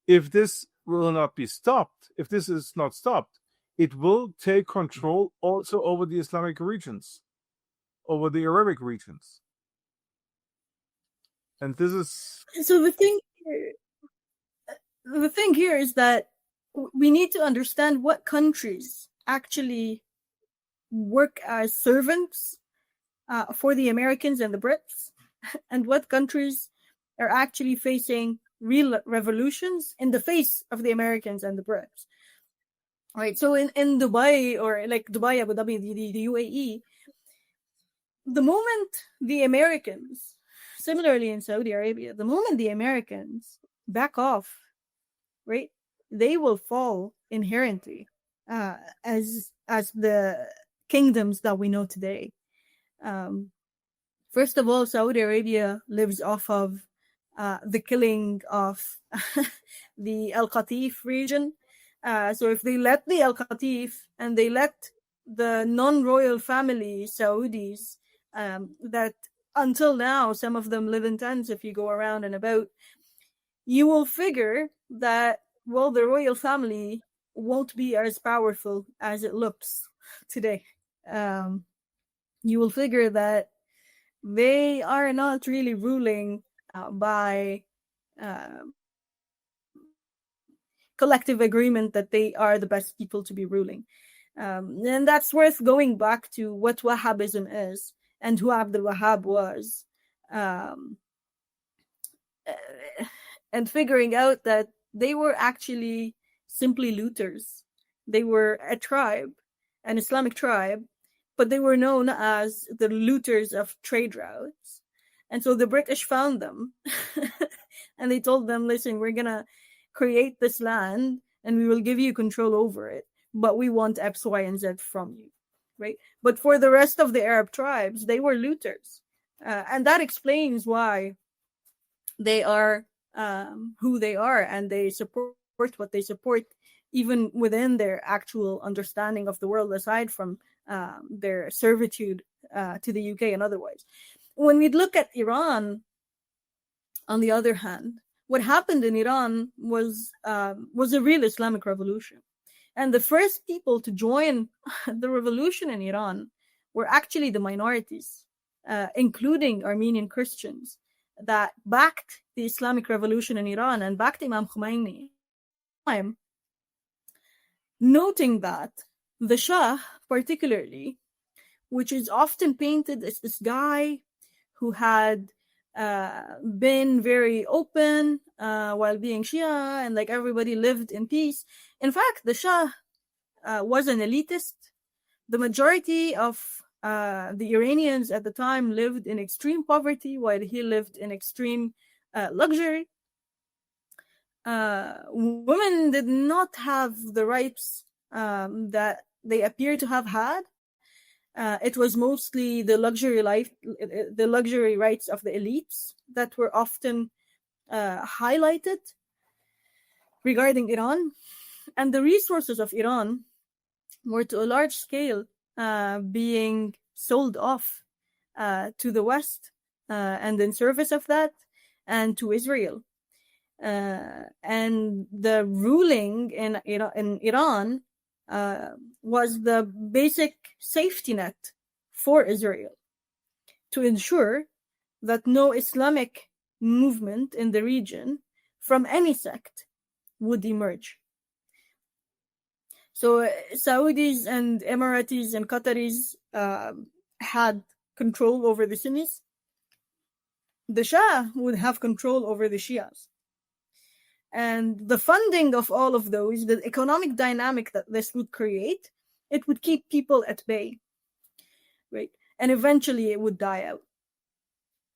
if this will not be stopped, if this is not stopped, it will take control also over the Islamic regions, over the Arabic regions. And this is so the thing here is that we need to understand what countries actually work as servants for the Americans and the Brits, and what countries are actually facing real revolutions in the face of the Americans and the Brits. Right. So in Dubai, or like Dubai, Abu Dhabi, the UAE, the moment the Americans, similarly in Saudi Arabia, the moment the Americans back off, right? They will fall inherently as the kingdoms that we know today. First of all, Saudi Arabia lives off of the killing of the Al Qatif region. So if they let the Al Qatif and they let the non-royal family Saudis that until now, some of them live in tents if you go around and about, you will figure that, well, the royal family won't be as powerful as it looks today. You will figure that they are not really ruling by collective agreement that they are the best people to be ruling. And that's worth going back to what Wahhabism is and who Abdul Wahhab was. And figuring out that they were actually simply looters. They were a tribe, an Islamic tribe, but they were known as the looters of trade routes. And so the British found them and they told them, listen, we're going to create this land and we will give you control over it, but we want X, Y, and Z from you, right? But for the rest of the Arab tribes, they were looters. And that explains why they are who they are, and they support what they support, even within their actual understanding of the world, aside from their servitude to the UK and otherwise. When we look at Iran, on the other hand, what happened in Iran was a real Islamic revolution. And the first people to join the revolution in Iran were actually the minorities, including Armenian Christians, that backed the Islamic revolution in Iran and backed Imam Khomeini. Noting that the Shah, particularly, which is often painted as this guy who had been very open while being Shia and like everybody lived in peace. In fact, the Shah was an elitist. The majority of the Iranians at the time lived in extreme poverty while he lived in extreme luxury. Women did not have the rights that they appear to have had. It was mostly the luxury rights of the elites that were often highlighted regarding Iran. And the resources of Iran were to a large scale being sold off to the West and in service of that, and to Israel. And the ruling in Iran was the basic safety net for Israel to ensure that no Islamic movement in the region from any sect would emerge. So Saudis and Emiratis and Qataris had control over the Sunnis. The Shah would have control over the Shias. And the funding of all of those, the economic dynamic that this would create, it would keep people at bay, right? And eventually it would die out.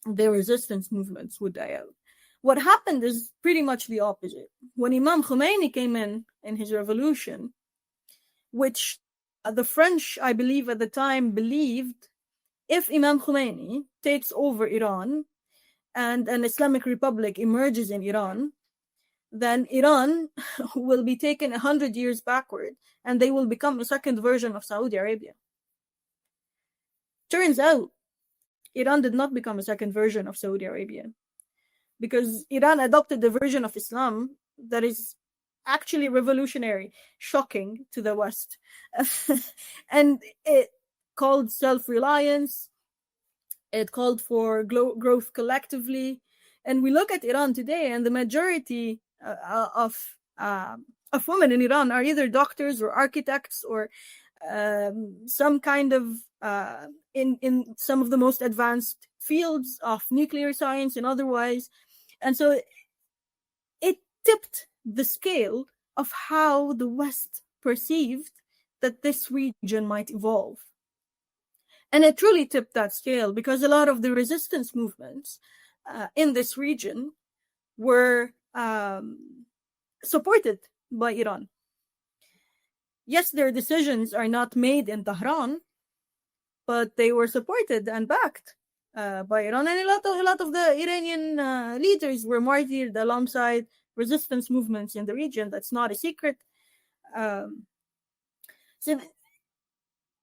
The resistance movements would die out. What happened is pretty much the opposite. When Imam Khomeini came in his revolution, which the French, I believe at the time, believed if Imam Khomeini takes over Iran and an Islamic Republic emerges in Iran, then Iran will be taken 100 years backward and they will become a second version of Saudi Arabia. Turns out, Iran did not become a second version of Saudi Arabia because Iran adopted the version of Islam that is actually revolutionary, shocking to the West. And it called self-reliance, it called for growth collectively. And we look at Iran today, and the majority of women in Iran are either doctors or architects or some kind of in some of the most advanced fields of nuclear science and otherwise. And so it tipped the scale of how the West perceived that this region might evolve. And it truly tipped that scale because a lot of the resistance movements in this region were supported by Iran. Yes, their decisions are not made in Tehran, but they were supported and backed by Iran, and a lot of the Iranian leaders were martyred alongside resistance movements in the region. That's not a secret. So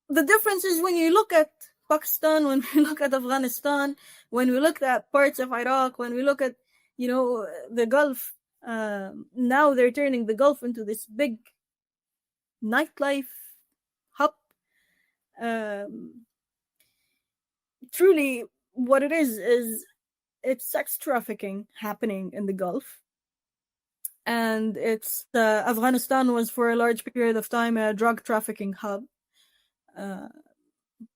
the difference is when you look at Pakistan, when we look at Afghanistan, when we look at parts of Iraq, when we look at the Gulf. Now they're turning the Gulf into this big nightlife hub. Truly, what it is it's sex trafficking happening in the Gulf. And it's Afghanistan was for a large period of time a drug trafficking hub.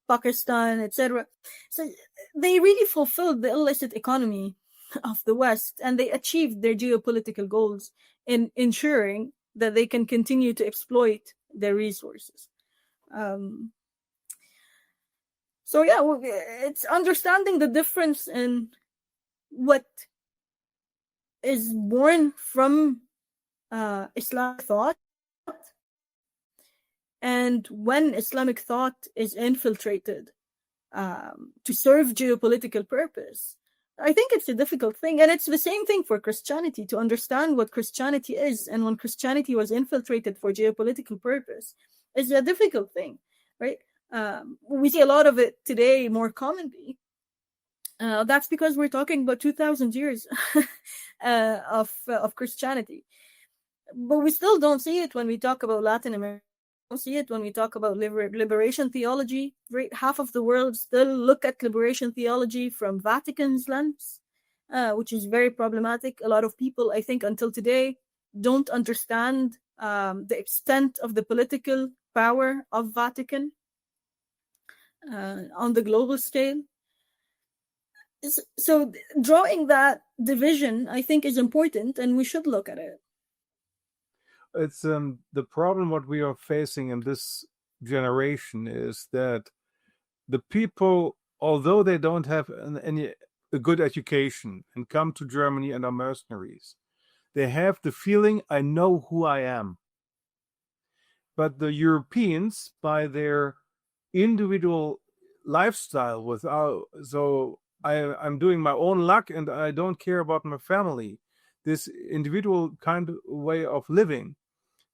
Pakistan, etc. So they really fulfilled the illicit economy of the West, and they achieved their geopolitical goals in ensuring that they can continue to exploit their resources. So yeah, it's understanding the difference in what is born from Islamic thought and when Islamic thought is infiltrated to serve geopolitical purpose. I think it's a difficult thing, and it's the same thing for Christianity. To understand what Christianity is and when Christianity was infiltrated for geopolitical purpose is a difficult thing, right? We see a lot of it today more commonly. That's because we're talking about 2,000 years of Christianity. But we still don't see it when we talk about Latin America. We don't see it when we talk about liberation theology. Right? Half of the world still look at liberation theology from Vatican's lens, which is very problematic. A lot of people, I think, until today, don't understand the extent of the political power of Vatican on the global scale. So drawing that division, I think, is important, and we should look at it. It's the problem what we are facing in this generation is that the people, although they don't have a good education and come to Germany and are mercenaries, they have the feeling, I know who I am. But the Europeans, by their individual lifestyle, I'm doing my own luck and I don't care about my family, this individual kind of way of living,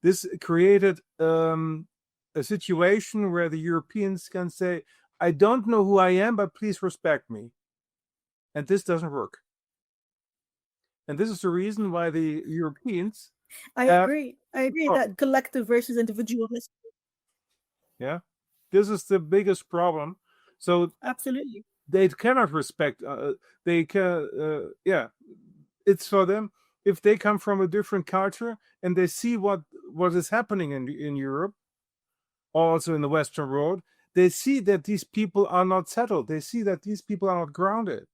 this created a situation where the Europeans can say, I don't know who I am, but please respect me. And this doesn't work. And this is the reason why the Europeans... I agree that collective versus individualism. Yeah, this is the biggest problem. So absolutely, they cannot respect. It's for them. If they come from a different culture and they see what is happening in Europe, also in the Western world, they see that these people are not settled. They see that these people are not grounded.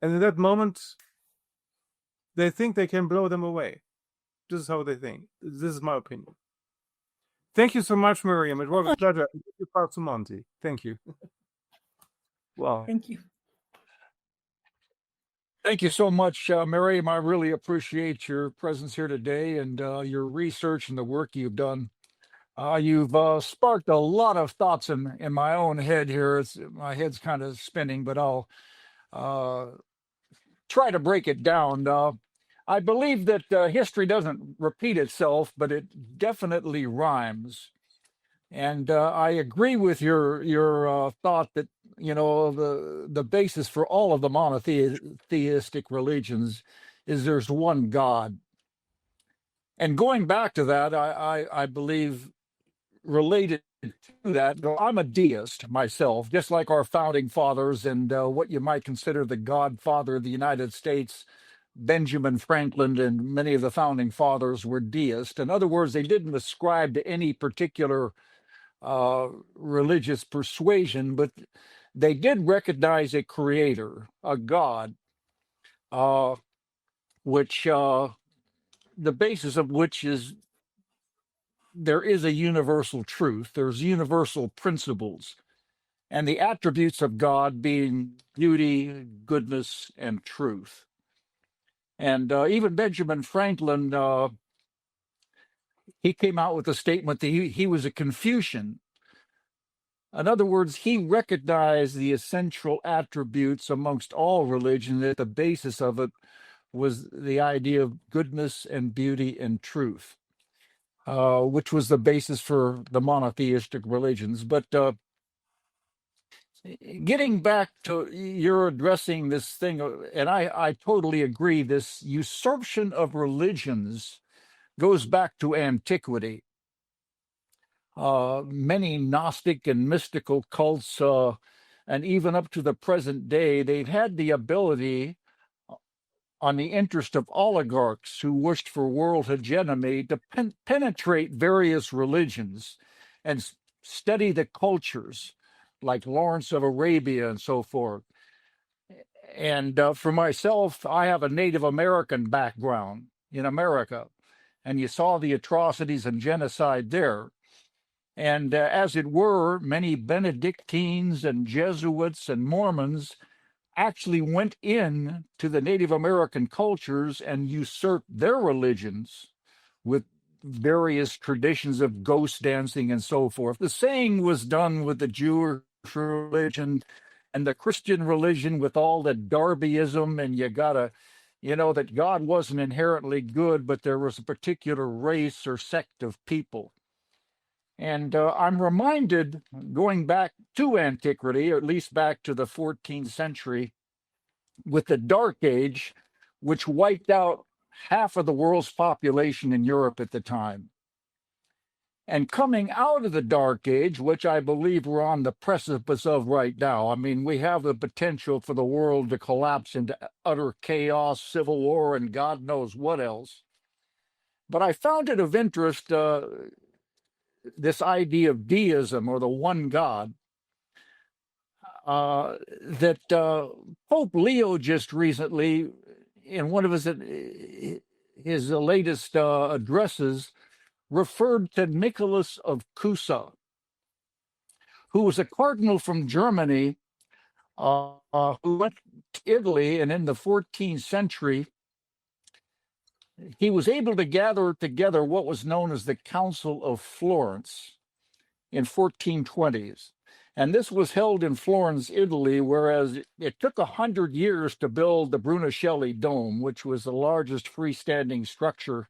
And in that moment, they think they can blow them away. This is how they think. This is my opinion. Thank you so much, Miriam. It was a pleasure. Thank you. Wow. Thank you. Thank you so much, Miriam. I really appreciate your presence here today and your research and the work you've done. You've sparked a lot of thoughts in my own head here. My head's kind of spinning, but I'll try to break it down. I believe that history doesn't repeat itself, but it definitely rhymes. And I agree with your thought that the basis for all of the monotheistic religions is there's one God. And going back to that, I believe related to that, I'm a deist myself, just like our founding fathers and what you might consider the godfather of the United States, Benjamin Franklin, and many of the founding fathers were deists. In other words, they didn't ascribe to any particular religious persuasion, but they did recognize a creator, a God, which the basis of which is there is a universal truth, there's universal principles, and the attributes of God being beauty, goodness, and truth. And even Benjamin Franklin, he came out with a statement that he was a Confucian. In other words, he recognized the essential attributes amongst all religion, that the basis of it was the idea of goodness and beauty and truth, which was the basis for the monotheistic religions. But getting back to your addressing this thing, and I totally agree, this usurpation of religions goes back to antiquity. Many Gnostic and mystical cults, and even up to the present day, they've had the ability, on the interest of oligarchs who wished for world hegemony, to penetrate various religions and study the cultures, like Lawrence of Arabia and so forth. And for myself, I have a Native American background in America, and you saw the atrocities and genocide there. And as it were, many Benedictines and Jesuits and Mormons actually went in to the Native American cultures and usurped their religions with various traditions of ghost dancing and so forth. The same was done with the Jewish religion and the Christian religion, with all the Darbyism, and you gotta, that God wasn't inherently good, but there was a particular race or sect of people. And I'm reminded, going back to antiquity, or at least back to the 14th century, with the Dark Age, which wiped out half of the world's population in Europe at the time. And coming out of the Dark Age, which I believe we're on the precipice of right now, I mean, we have the potential for the world to collapse into utter chaos, civil war, and God knows what else. But I found it of interest, this idea of deism, or the one God, that Pope Leo just recently, in one of his latest addresses, referred to Nicholas of Cusa, who was a cardinal from Germany, who went to Italy, and in the 14th century, he was able to gather together what was known as the Council of Florence in 1420s. And this was held in Florence, Italy, whereas it took 100 years to build the Brunelleschi Dome, which was the largest freestanding structure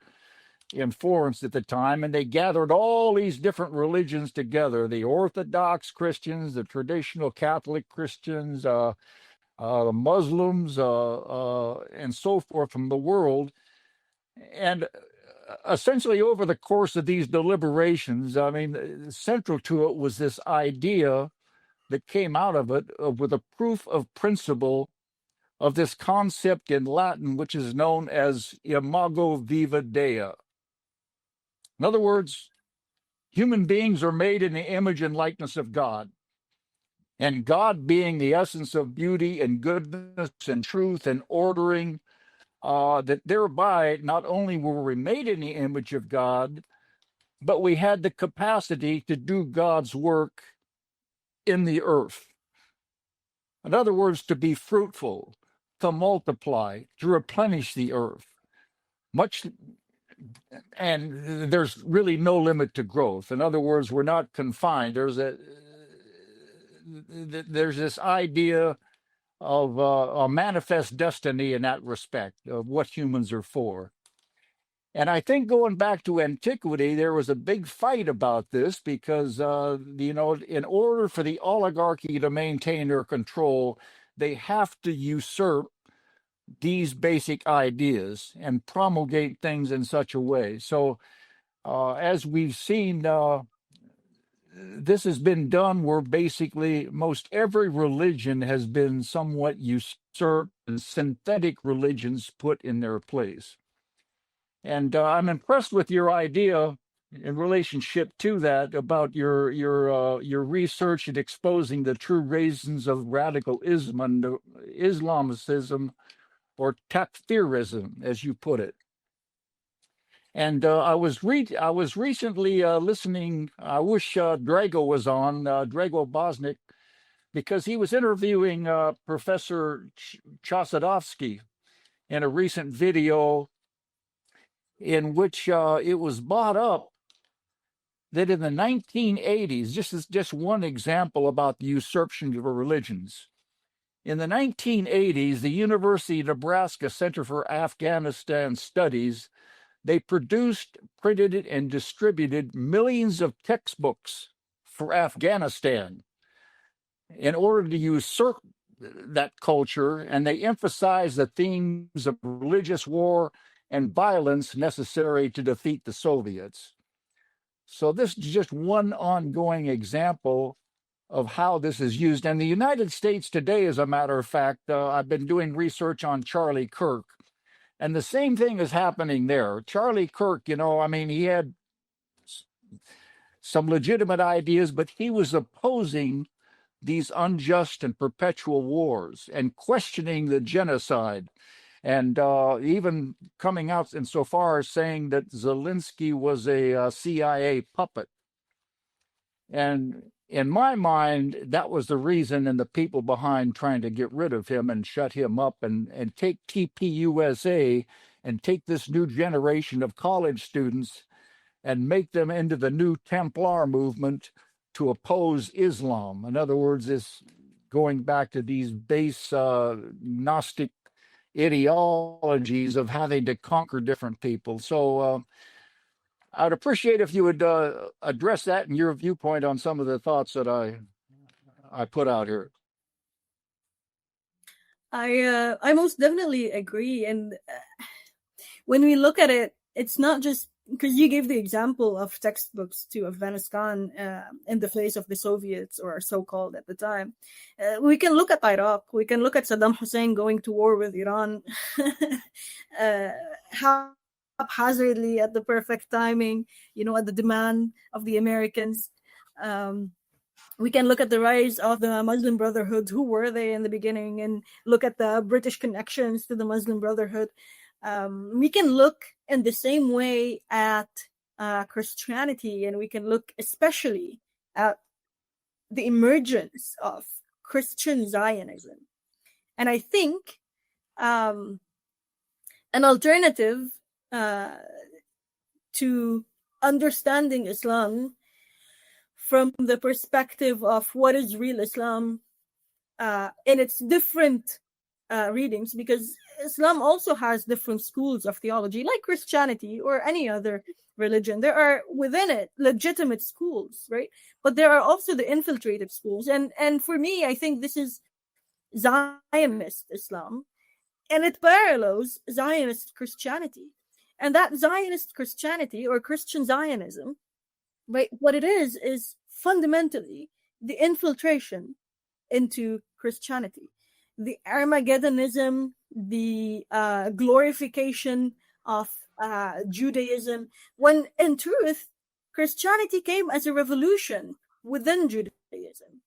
in Florence at the time. And they gathered all these different religions together, the Orthodox Christians, the traditional Catholic Christians, the Muslims, and so forth from the world. And essentially, over the course of these deliberations, I mean, central to it was this idea that came out of it with a proof of principle of this concept in Latin, which is known as imago viva Dei. In other words, human beings are made in the image and likeness of God. And God, being the essence of beauty and goodness and truth and ordering, that thereby not only were we made in the image of God, but we had the capacity to do God's work in the earth. In other words, to be fruitful, to multiply, to replenish the earth. And there's really no limit to growth. In other words, we're not confined. There's this idea of a manifest destiny in that respect, of what humans are for. And I think going back to antiquity, there was a big fight about this because, in order for the oligarchy to maintain their control, they have to usurp these basic ideas and promulgate things in such a way. So as we've seen, this has been done where basically most every religion has been somewhat usurped and synthetic religions put in their place. And I'm impressed with your idea in relationship to that about your research in exposing the true reasons of radicalism and Islamicism, or takfirism, as you put it. And I was recently listening. I wish Drago was on, Drago Bosnick, because he was interviewing Professor Chosadovsky. in a recent video in which it was brought up that in the 1980s, just one example about the usurpation of religions. In the 1980s, the University of Nebraska Center for Afghanistan Studies, they produced, printed, and distributed millions of textbooks for Afghanistan in order to usurp that culture, and they emphasized the themes of religious war and violence necessary to defeat the Soviets. So this is just one ongoing example of how this is used. And the United States today, as a matter of fact, I've been doing research on Charlie Kirk, and the same thing is happening there. Charlie Kirk, he had some legitimate ideas, but he was opposing these unjust and perpetual wars and questioning the genocide, and even coming out insofar as saying that Zelensky was a CIA puppet. And in my mind, that was the reason and the people behind trying to get rid of him and shut him up and take TPUSA and take this new generation of college students and make them into the new Templar movement to oppose Islam. In other words, it's going back to these base Gnostic ideologies of having to conquer different people. So I'd appreciate if you would address that and your viewpoint on some of the thoughts that I put out here. I most definitely agree. And when we look at it, it's not just because you gave the example of textbooks to Afghanistan in the face of the Soviets, or so-called at the time. We can look at Iraq. We can look at Saddam Hussein going to war with Iran. Haphazardly at the perfect timing, at the demand of the Americans. We can look at the rise of the Muslim Brotherhood. Who were they in the beginning? And look at the British connections to the Muslim Brotherhood. We can look in the same way at Christianity, and we can look especially at the emergence of Christian Zionism. And I think an alternative to understanding Islam from the perspective of what is real Islam in its different readings, because Islam also has different schools of theology, like Christianity or any other religion. There are within it legitimate schools, right? But there are also the infiltrated schools. And for me, I think this is Zionist Islam, and it parallels Zionist Christianity. And that Zionist Christianity, or Christian Zionism, right, what it is fundamentally the infiltration into Christianity, the Armageddonism, the glorification of Judaism, when in truth, Christianity came as a revolution within Judaism.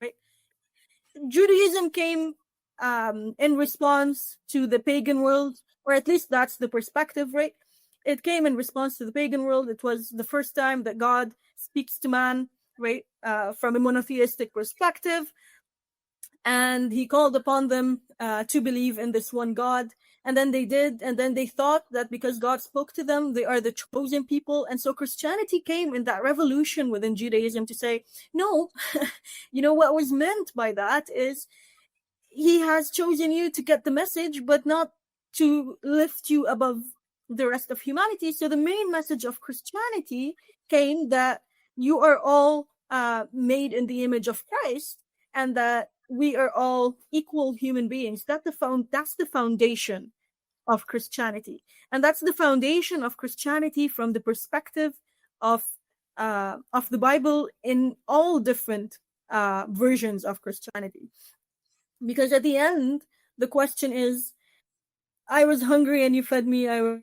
Right? Judaism came in response to the pagan world, or at least that's the perspective, right? It came in response to the pagan world. It was the first time that God speaks to man, right, from a monotheistic perspective. And he called upon them to believe in this one God. And then they did. And then they thought that because God spoke to them, they are the chosen people. And so Christianity came in that revolution within Judaism to say, no, what was meant by that is he has chosen you to get the message, but not to lift you above the rest of humanity. So the main message of Christianity came that you are all made in the image of Christ, and that we are all equal human beings. That's the foundation of Christianity, and that's the foundation of Christianity from the perspective of the Bible in all different versions of Christianity. Because at the end, the question is, I was hungry and you fed me. I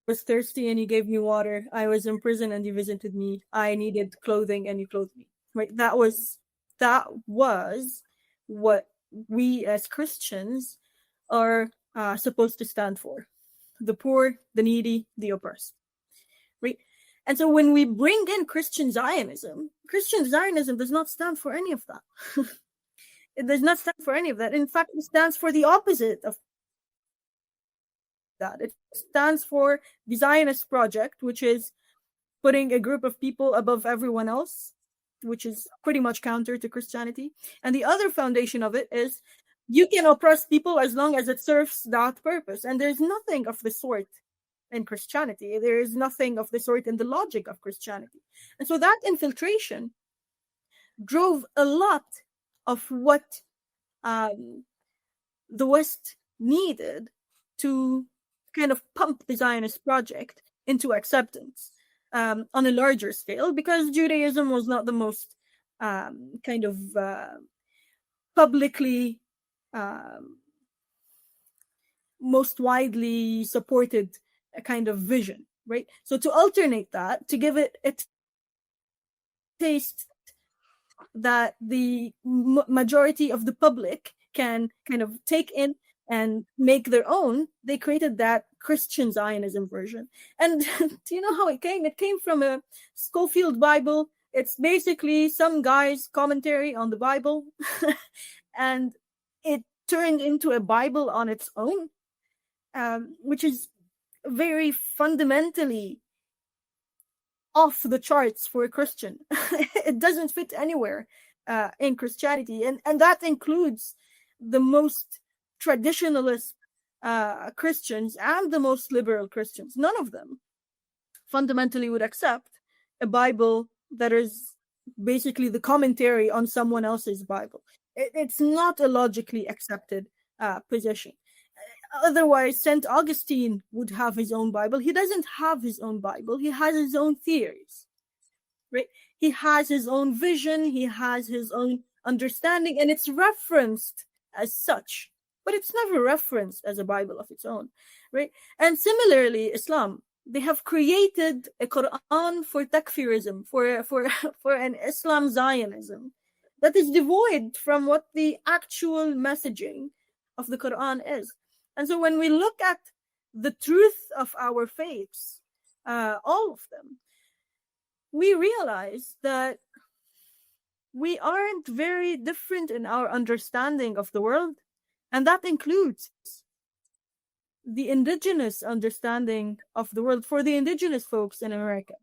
was thirsty and you gave me water. I was in prison and you visited me. I needed clothing and you clothed me. Right? That was what we as Christians are supposed to stand for: the poor, the needy, the oppressed. Right? And so when we bring in Christian Zionism does not stand for any of that. It does not stand for any of that. In fact, it stands for the opposite of that. It stands for the Zionist project, which is putting a group of people above everyone else, which is pretty much counter to Christianity. And the other foundation of it is you can oppress people as long as it serves that purpose. And there's nothing of the sort in Christianity. There is nothing of the sort in the logic of Christianity. And so that infiltration drove a lot of what the West needed to kind of pump the Zionist project into acceptance on a larger scale, because Judaism was not the most publicly most widely supported kind of vision, right? So to alternate that, to give it a taste that the majority of the public can kind of take in and make their own, they created that Christian Zionism version. And do you know how it came? It came from a Schofield Bible. It's basically some guy's commentary on the Bible. And it turned into a Bible on its own, which is very fundamentally off the charts for a Christian. It doesn't fit anywhere in Christianity. And that includes the most traditionalist Christians and the most liberal Christians. None of them fundamentally would accept a Bible that is basically the commentary on someone else's Bible. It's not a logically accepted position. Otherwise, St. Augustine would have his own Bible. He doesn't have his own Bible. He has his own theories, right? He has his own vision. He has his own understanding, and it's referenced as such, but it's never referenced as a Bible of its own, right? And similarly, Islam, they have created a Quran for takfirism, for an Islam Zionism that is devoid from what the actual messaging of the Quran is. And so when we look at the truth of our faiths, all of them, we realize that we aren't very different in our understanding of the world. And that includes the indigenous understanding of the world for the indigenous folks in America.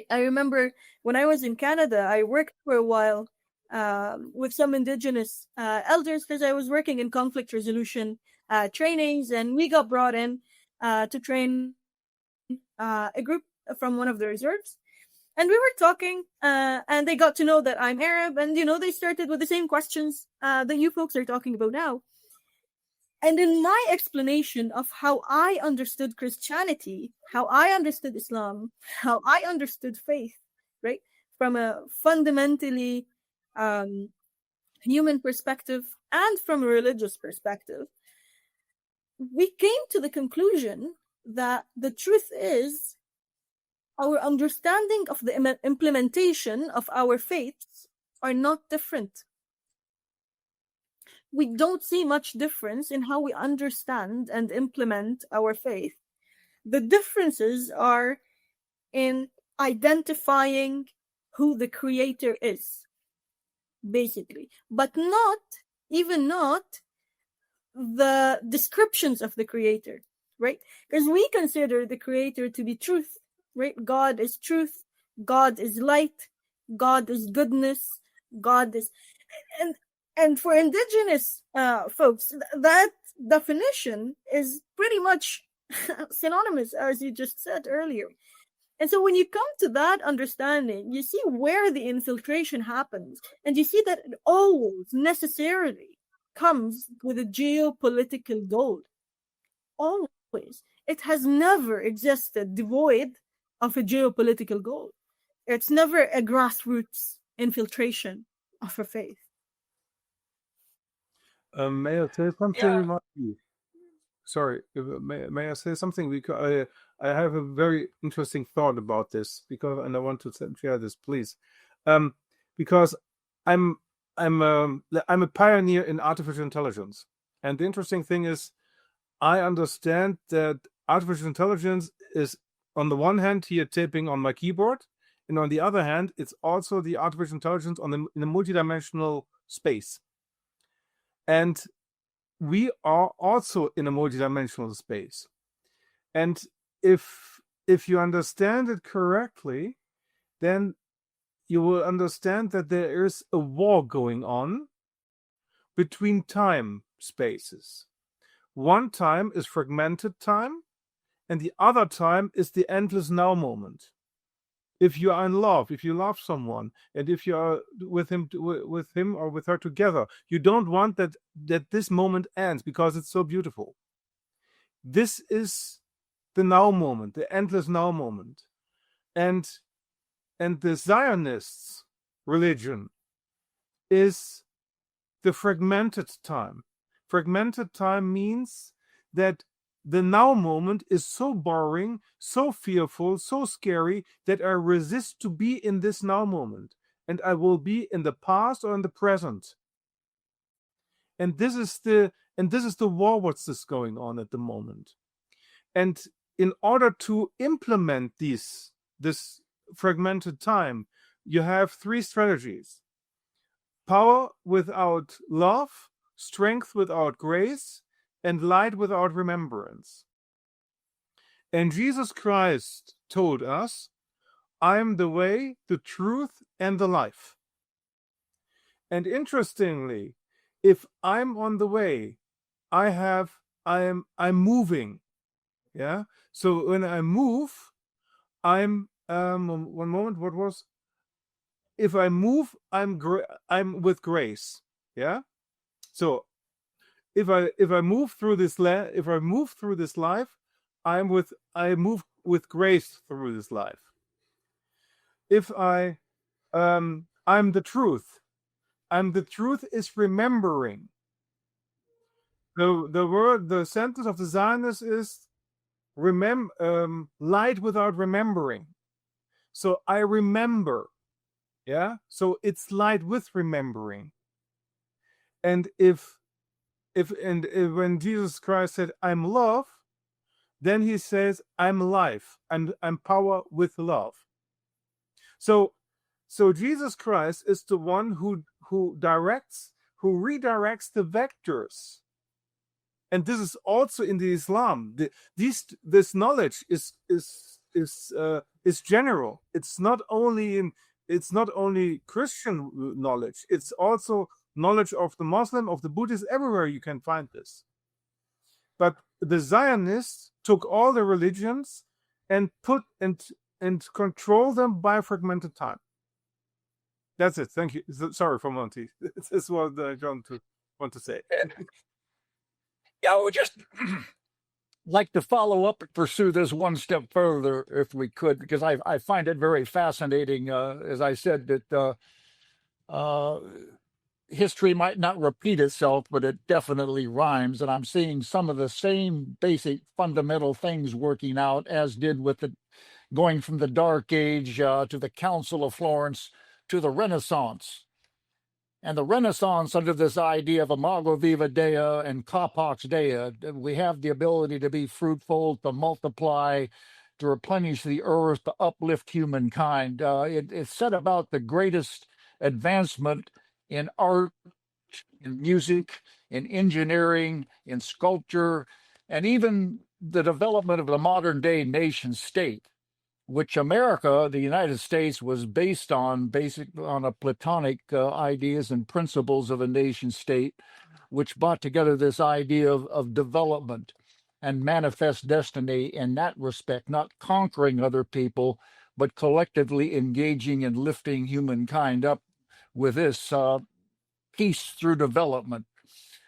I remember when I was in Canada, I worked for a while with some indigenous elders, because I was working in conflict resolution trainings, and we got brought in to train a group from one of the reserves. And we were talking, and they got to know that I'm Arab, and, they started with the same questions that you folks are talking about now. And in my explanation of how I understood Christianity, how I understood Islam, how I understood faith, right, from a fundamentally human perspective and from a religious perspective, we came to the conclusion that the truth is our understanding of the implementation of our faiths are not different. We don't see much difference in how we understand and implement our faith. The differences are in identifying who the Creator is, basically, but not the descriptions of the Creator, right? Because we consider the Creator to be truth, right? God is truth, God is light, God is goodness, God is... And for indigenous folks, that definition is pretty much synonymous, as you just said earlier. And so when you come to that understanding, you see where the infiltration happens, and you see that it always necessarily comes with a geopolitical goal. Always. It has never existed devoid of a geopolitical goal. It's never a grassroots infiltration of a faith. May I say something? Sorry, may I say something? Because I have a very interesting thought about this, and I want to share this, please. Because I'm a pioneer in artificial intelligence, and the interesting thing is, I understand that artificial intelligence is, on the one hand, here typing on my keyboard, and on the other hand, it's also the artificial intelligence in a multidimensional space. And we are also in a multidimensional space. And if you understand it correctly, then you will understand that there is a war going on between time spaces. One time is fragmented time, and the other time is the endless now moment. If you are in love, if you love someone, and if you are with him or with her together, you don't want that this moment ends because it's so beautiful. This is the now moment, the endless now moment. And the Zionists' religion is the fragmented time. Fragmented time means that the now moment is so boring, so fearful, so scary that I resist to be in this now moment, and I will be in the past or in the present. And this is the war what's this going on at the moment. And in order to implement this fragmented time, you have three strategies: power without love, strength without grace, and light without remembrance. And Jesus Christ told us, I am the way, the truth, and the life. And interestingly, if I'm on the way, I'm moving. Yeah. So when I move, I'm one moment, what was, if I move, I'm with grace. Yeah. So if I move through this life, I move with grace through this life. If I'm the truth. The truth is remembering. The sentence of the Zionist is light without remembering. So I remember. Yeah. So it's light with remembering. And if when Jesus Christ said, I'm love, then he says, I'm life, and I'm power with love. So Jesus Christ is the one who redirects the vectors. And this is also in the Islam. This knowledge is general. It's not only Christian knowledge. It's also knowledge of the Muslim, of the Buddhist. Everywhere you can find this. But the Zionists took all the religions and control them by fragmented time. That's it. Thank you. Sorry for Monty. This is what I want to say. Yeah, I would just like to follow up and pursue this one step further, if we could, because I find it very fascinating. As I said, that history might not repeat itself, but it definitely rhymes. And I'm seeing some of the same basic fundamental things working out as did with the going from the Dark Age to the Council of Florence to the Renaissance. And the Renaissance, under this idea of imago viva Dei and capax Dei, we have the ability to be fruitful, to multiply, to replenish the earth, to uplift humankind. It set about the greatest advancement in art, in music, in engineering, in sculpture, and even the development of the modern day nation state, which America, the United States, was based on a Platonic ideas and principles of a nation state, which brought together this idea of development and manifest destiny in that respect, not conquering other people, but collectively engaging and lifting humankind up with this peace through development.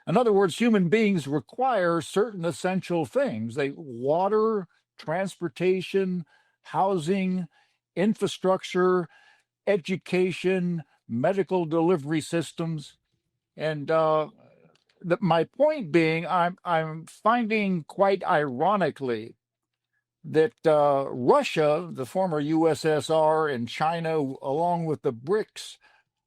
In other words, human beings require certain essential things. Water, transportation, housing, infrastructure, education, medical delivery systems. And my point being, I'm finding quite ironically that Russia, the former USSR, and China, along with the BRICS,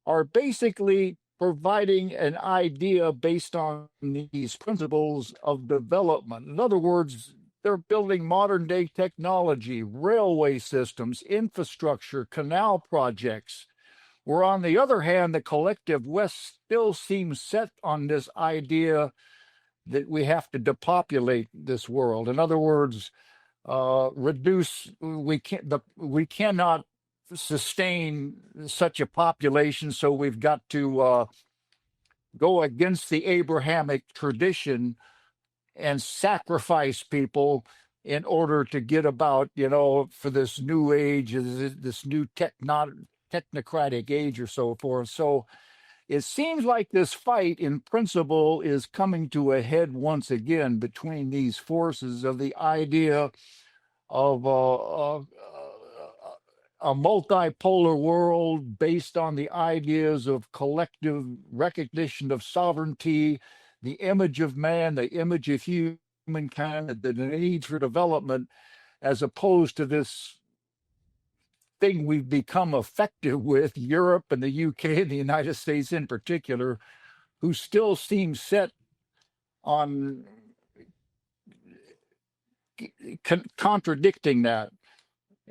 are basically providing an idea based on these principles of development. In other words, they're building modern day technology, railway systems, infrastructure, canal projects, Where on the other hand, the collective West still seems set on this idea that we have to depopulate this world. In other words, we cannot sustain such a population, so we've got to go against the Abrahamic tradition and sacrifice people in order to get about, for this new age, this new technocratic age or so forth. So it seems like this fight in principle is coming to a head once again between these forces of the idea of a multipolar world based on the ideas of collective recognition of sovereignty, the image of man, the image of humankind, the need for development, as opposed to this thing we've become effective with, Europe and the UK and the United States in particular, who still seem set on contradicting that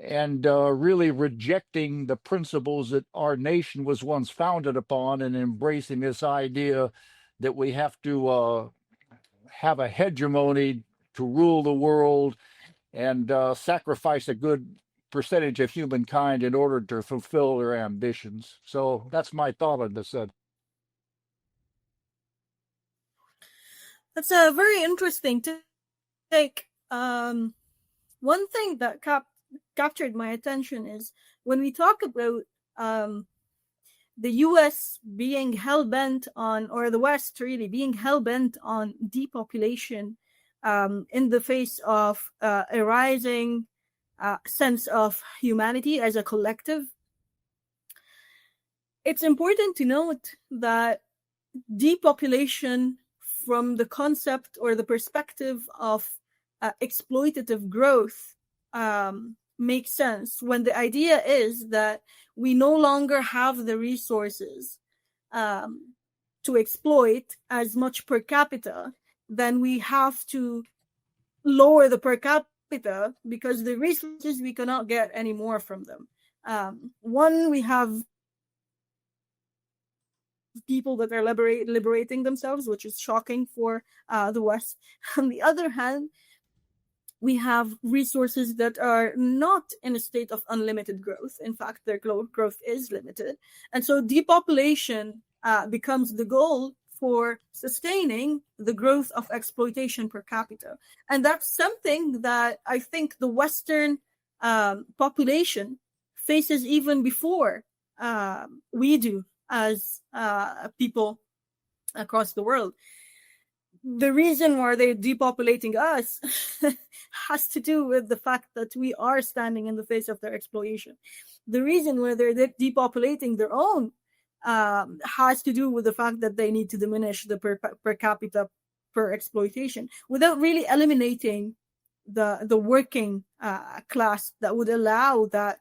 and really rejecting the principles that our nation was once founded upon, and embracing this idea that we have to have a hegemony to rule the world and sacrifice a good percentage of humankind in order to fulfill their ambitions. So that's my thought on this. That's a very interesting take. One thing that captured my attention is when we talk about the U.S. being hell-bent on, or the West really being hell-bent on depopulation in the face of a rising sense of humanity as a collective. It's important to note that depopulation, from the concept or the perspective of exploitative growth, makes sense when the idea is that we no longer have the resources to exploit as much per capita, then we have to lower the per capita because the resources we cannot get any more from them. One, we have people that are liberating themselves, which is shocking for the West. On the other hand, we have resources that are not in a state of unlimited growth. In fact, their growth is limited. And so depopulation becomes the goal for sustaining the growth of exploitation per capita. And that's something that I think the Western population faces even before we do as people across the world. The reason why they're depopulating us has to do with the fact that we are standing in the face of their exploitation. The reason why they're depopulating their own has to do with the fact that they need to diminish the per capita per exploitation without really eliminating the working class that would allow that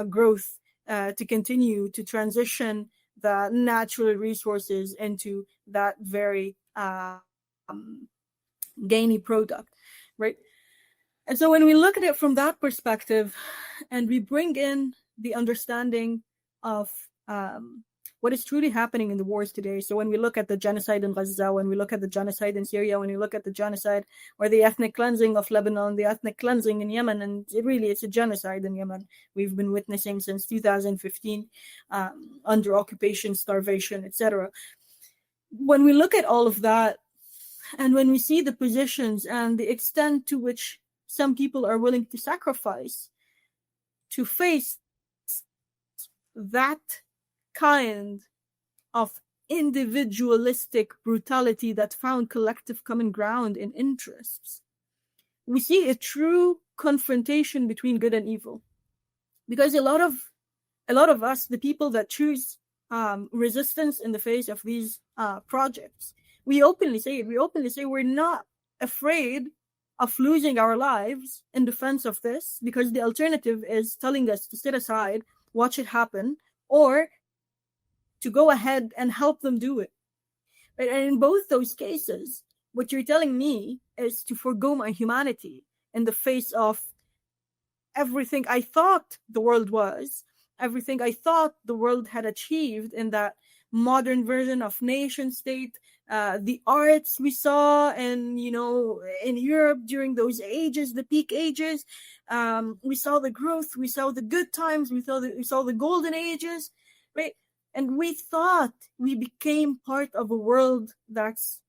growth to continue to transition the natural resources into that very gainy product, right? And so when we look at it from that perspective, and we bring in the understanding of what is truly happening in the wars today. So when we look at the genocide in Gaza, when we look at the genocide in Syria, when we look at the genocide or the ethnic cleansing of Lebanon, the ethnic cleansing in Yemen, and it's a genocide in Yemen we've been witnessing since 2015 under occupation, starvation, etc. When we look at all of that, and when we see the positions and the extent to which some people are willing to sacrifice to face that kind of individualistic brutality that found collective common ground in interests, we see a true confrontation between good and evil. Because a lot of us, the people that choose resistance in the face of these projects, we openly say we're not afraid of losing our lives in defense of this, because the alternative is telling us to sit aside, watch it happen, or to go ahead and help them do it. And in both those cases, what you're telling me is to forgo my humanity in the face of everything I thought the world was, everything I thought the world had achieved in that modern version of nation state, the arts we saw and in Europe during those ages, the peak ages, we saw the growth, we saw the good times, we saw the golden ages, right? And we thought we became part of a world that's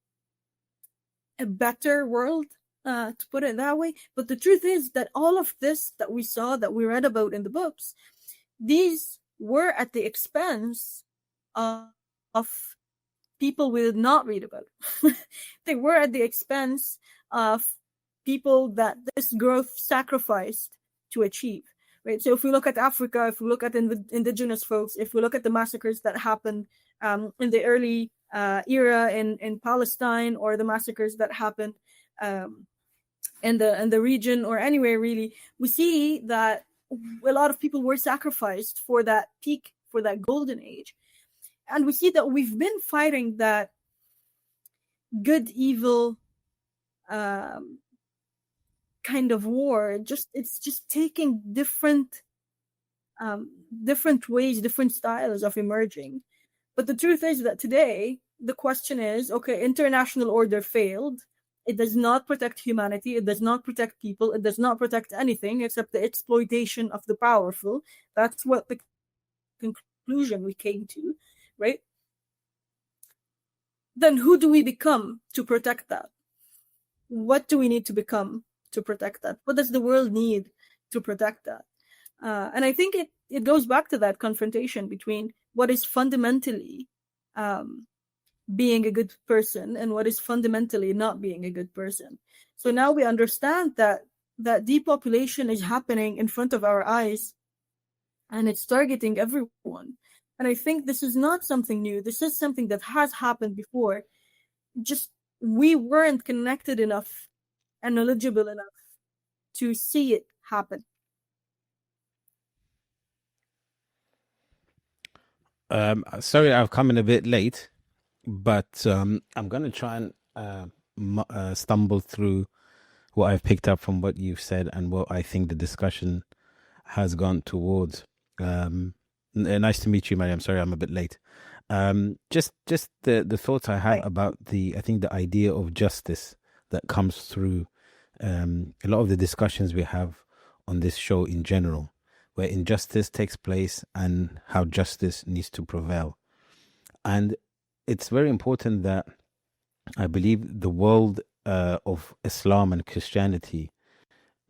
a better world, to put it that way. But the truth is that all of this that we saw, that we read about in the books, these were at the expense of people we did not read about. They were at the expense of people that this growth sacrificed to achieve. Right? So if we look at Africa, if we look at indigenous folks, if we look at the massacres that happened in the early era in Palestine, or the massacres that happened in the region or anywhere really, we see that a lot of people were sacrificed for that peak, for that golden age. And we see that we've been fighting that good evil kind of war. It's just taking different ways, different styles of emerging. But the truth is that today the question is, okay, international order failed. It does not protect humanity. It does not protect people. It does not protect anything except the exploitation of the powerful. That's what the conclusion we came to, right? Then who do we become to protect that? What do we need to become to protect that? What does the world need to protect that? And I think it goes back to that confrontation between what is fundamentally being a good person and what is fundamentally not being a good person. So now we understand that depopulation is happening in front of our eyes, and it's targeting everyone. And I think this is not something new. This is something that has happened before. Just we weren't connected enough and knowledgeable enough to see it happen. Sorry, I've come in a bit late, but I'm going to try and stumble through what I've picked up from what you've said and what I think the discussion has gone towards. Nice to meet you, Myriam. Sorry, I'm a bit late. Just the thoughts I had about I think the idea of justice that comes through a lot of the discussions we have on this show in general, where injustice takes place and how justice needs to prevail. And it's very important that I believe the world of Islam and Christianity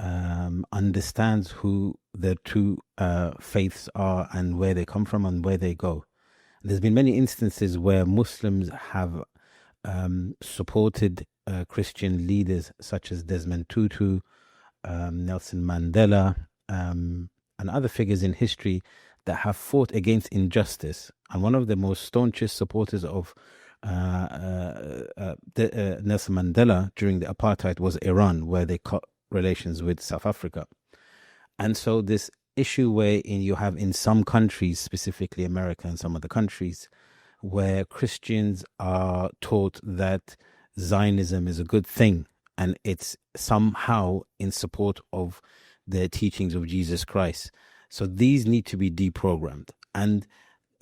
understands who the two faiths are and where they come from and where they go. There's been many instances where Muslims have supported Christian leaders such as Desmond Tutu, Nelson Mandela, and other figures in history that have fought against injustice. And one of the most staunchest supporters of Nelson Mandela during the apartheid was Iran, where they cut relations with South Africa. And so this issue where you have in some countries, specifically America and some other countries, where Christians are taught that Zionism is a good thing and it's somehow in support of the teachings of Jesus Christ. So these need to be deprogrammed. And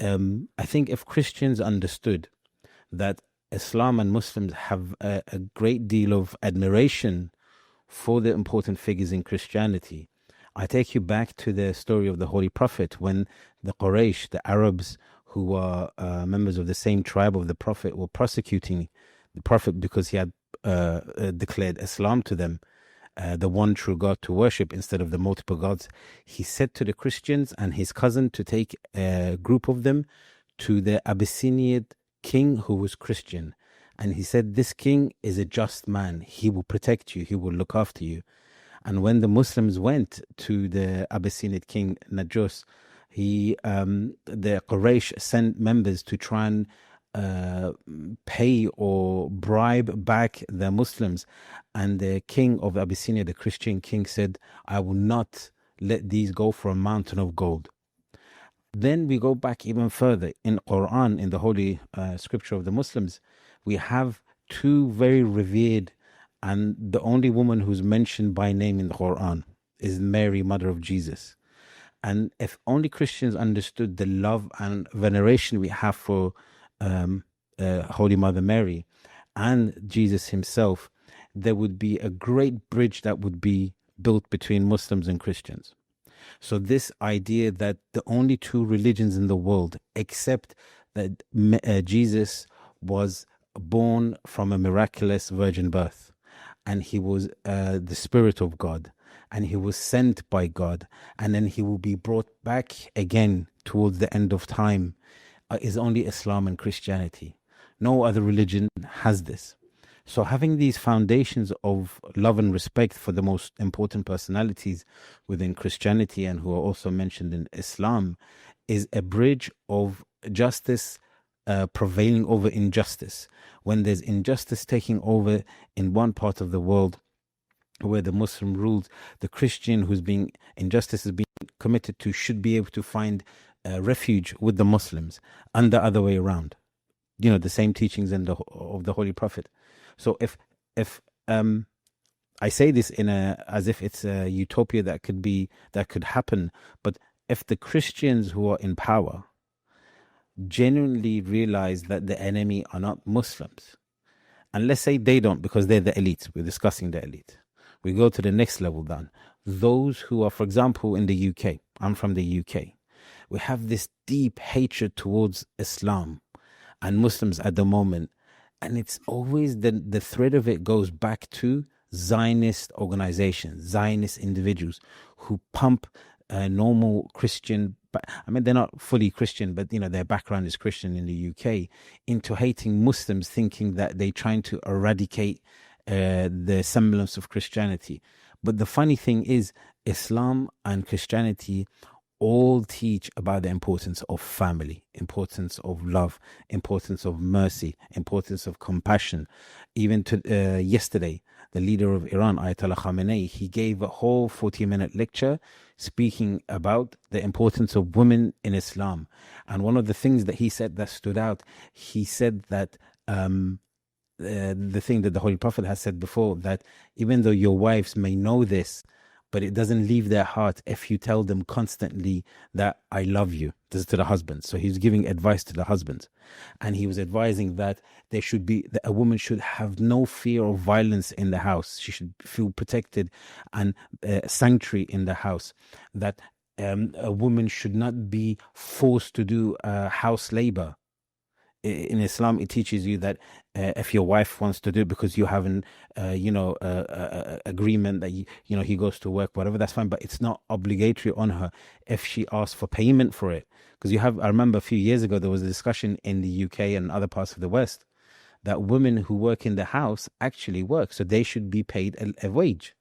I think if Christians understood that Islam and Muslims have a great deal of admiration for the important figures in Christianity, I take you back to the story of the Holy Prophet when the Quraysh, the Arabs who were members of the same tribe of the Prophet, were prosecuting the Prophet because he had declared Islam to them, the one true God to worship instead of the multiple gods. He said to the Christians and his cousin to take a group of them to the Abyssinian king who was Christian. And he said, this king is a just man. He will protect you. He will look after you. And when the Muslims went to the Abyssinian king Najus, the Quraysh sent members to try and pay or bribe back the Muslims. And the king of Abyssinia, the Christian king, said, I will not let these go for a mountain of gold. Then we go back even further. In Quran, in the holy scripture of the Muslims, we have two very revered, and the only woman who's mentioned by name in the Quran is Mary, mother of Jesus. And if only Christians understood the love and veneration we have for Holy Mother Mary and Jesus himself, there would be a great bridge that would be built between Muslims and Christians. So this idea that the only two religions in the world, except that Jesus was born from a miraculous virgin birth, and he was the Spirit of God, and he was sent by God, and then he will be brought back again towards the end of time, is only Islam and Christianity. No other religion has this. So having these foundations of love and respect for the most important personalities within Christianity and who are also mentioned in Islam is a bridge of justice prevailing over injustice. When there's injustice taking over in one part of the world where the Muslim rules, the Christian who's being injustice is being committed to should be able to find refuge with the Muslims, and the other way around. You know, the same teachings of the Holy Prophet. So if I say this as if it's a utopia that could happen, but if the Christians who are in power genuinely realize that the enemy are not Muslims, and let's say they don't because they're the elite, we're discussing the elite. We go to the next level down. Those who are, for example, in the UK, I'm from the UK, we have this deep hatred towards Islam and Muslims at the moment. And it's always the thread of it goes back to Zionist organizations, Zionist individuals who pump normal Christian, I mean, they're not fully Christian, but, you know, their background is Christian in the UK, into hating Muslims, thinking that they're trying to eradicate the semblance of Christianity. But the funny thing is, Islam and Christianity all teach about the importance of family, importance of love, importance of mercy, importance of compassion. Even to yesterday, the leader of Iran, Ayatollah Khamenei, he gave a whole 40-minute lecture speaking about the importance of women in Islam. And one of the things that he said that stood out, he said that the thing that the Holy Prophet has said before, that even though your wives may know this, but it doesn't leave their heart if you tell them constantly that I love you. This is to the husbands. So he's giving advice to the husbands. And he was advising that that a woman should have no fear of violence in the house. She should feel protected and sanctuary in the house. That a woman should not be forced to do house labor. In Islam, it teaches you that if your wife wants to do it because you have an, agreement that he goes to work, whatever, that's fine. But it's not obligatory on her if she asks for payment for it. Because I remember a few years ago there was a discussion in the UK and other parts of the West that women who work in the house actually work, so they should be paid a wage.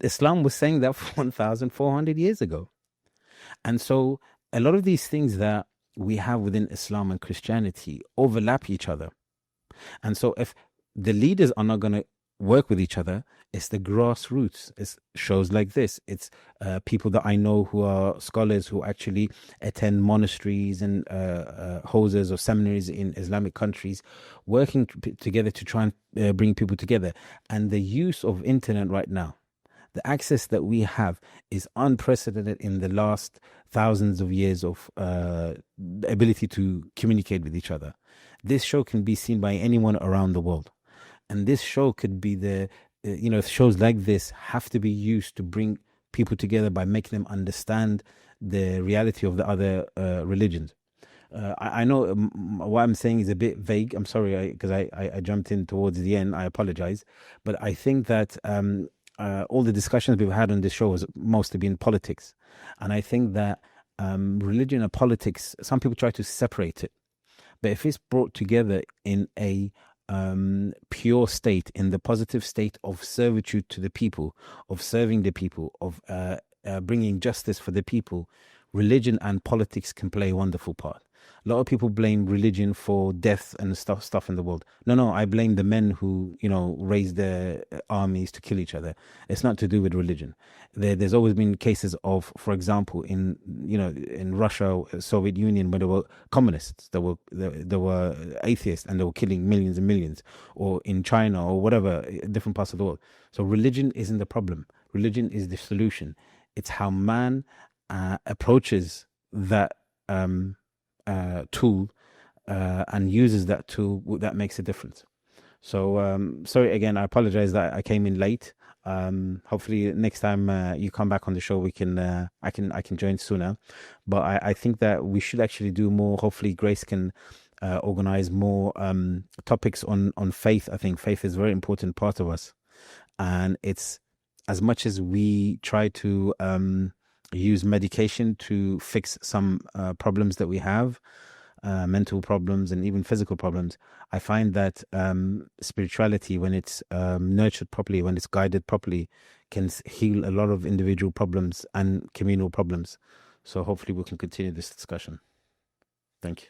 Islam was saying that for 1,400 years ago, and so a lot of these things that we have within Islam and Christianity overlap each other. And so if the leaders are not going to work with each other, it's the grassroots. It's shows like this. It's people that I know who are scholars who actually attend monasteries and houses or seminaries in Islamic countries, working together to try and bring people together. And the use of internet right now, the access that we have is unprecedented in the last thousands of years of the ability to communicate with each other. This show can be seen by anyone around the world. And this show could be shows like this have to be used to bring people together by making them understand the reality of the other religions. I know what I'm saying is a bit vague. I'm sorry, because I jumped in towards the end. I apologize. But I think that all the discussions we've had on this show has mostly been politics. And I think that religion and politics, some people try to separate it. But if it's brought together in a pure state, in the positive state of servitude to the people, of serving the people, of bringing justice for the people, religion and politics can play a wonderful part. A lot of people blame religion for death and stuff in the world. No, I blame the men who, raise their armies to kill each other. It's not to do with religion. There's always been cases of, for example, in Russia, Soviet Union, where there were communists, there were atheists, and they were killing millions and millions, or in China or whatever, different parts of the world. So religion isn't the problem. Religion is the solution. It's how man approaches that tool and uses that tool, that makes a difference. So sorry again, I apologize that I came in late. Hopefully next time you come back on the show, we can I can join sooner. But I think that we should actually do more. Hopefully Grace can organize more topics on faith. I think faith is a very important part of us, and it's, as much as we try to use medication to fix some problems that we have, mental problems and even physical problems, I find that spirituality, when it's nurtured properly, when it's guided properly, can heal a lot of individual problems and communal problems. So hopefully we can continue this discussion. Thank you.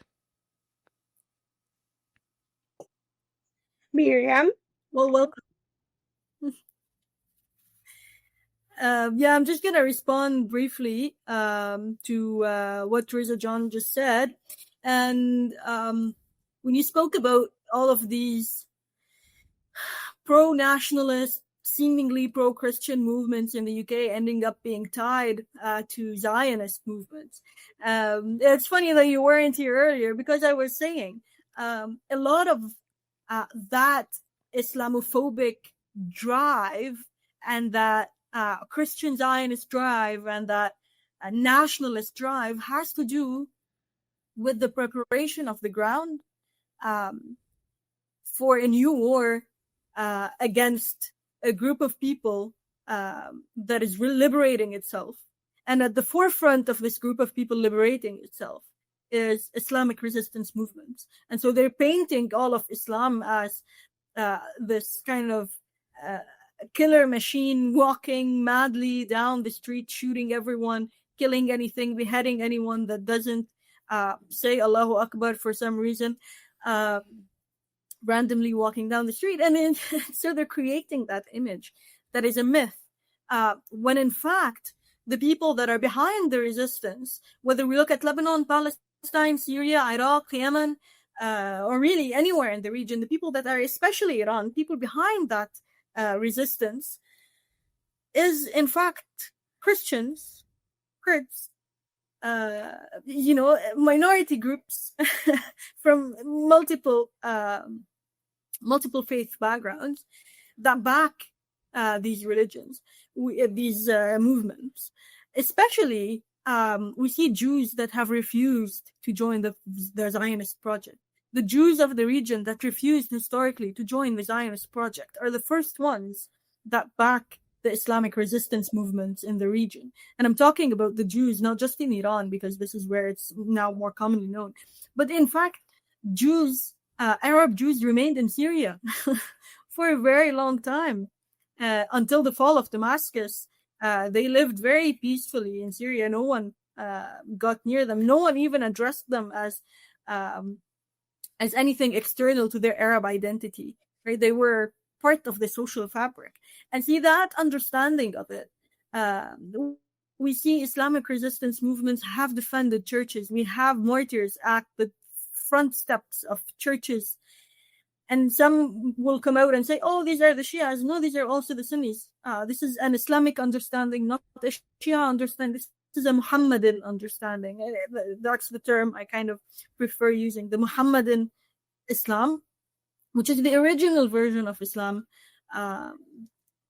Miriam? Well, welcome. Yeah, I'm just gonna respond briefly to what Teresa John just said. And when you spoke about all of these pro-nationalist, seemingly pro-Christian movements in the UK ending up being tied to Zionist movements, it's funny that you weren't here earlier, because I was saying a lot of that Islamophobic drive and that Christian Zionist drive and that nationalist drive has to do with the preparation of the ground for a new war against a group of people that is liberating itself. And at the forefront of this group of people liberating itself is Islamic resistance movements. And so they're painting all of Islam as this kind of killer machine walking madly down the street, shooting everyone, killing anything, beheading anyone that doesn't say Allahu Akbar for some reason, randomly walking down the street. And then, so they're creating that image that is a myth, when in fact, the people that are behind the resistance, whether we look at Lebanon, Palestine, Syria, Iraq, Yemen, or really anywhere in the region, the people that are, especially Iran, people behind that resistance is in fact Christians, Kurds, minority groups from multiple faith backgrounds that back these religions, these movements. Especially, we see Jews that have refused to join the Zionist project. The Jews of the region that refused historically to join the Zionist project are the first ones that back the Islamic resistance movements in the region. And I'm talking about the Jews, not just in Iran, because this is where it's now more commonly known. But in fact, Jews, Arab Jews remained in Syria for a very long time, until the fall of Damascus. They lived very peacefully in Syria. No one got near them. No one even addressed them as anything external to their Arab identity. Right? They were part of the social fabric. And see, that understanding of it, we see Islamic resistance movements have defended churches. We have martyrs at the front steps of churches. And some will come out and say, oh, these are the Shias. No, these are also the Sunnis. This is an Islamic understanding, not a Shia understanding. This is a Muhammadan understanding. That's the term I kind of prefer using, the Muhammadan Islam, which is the original version of Islam,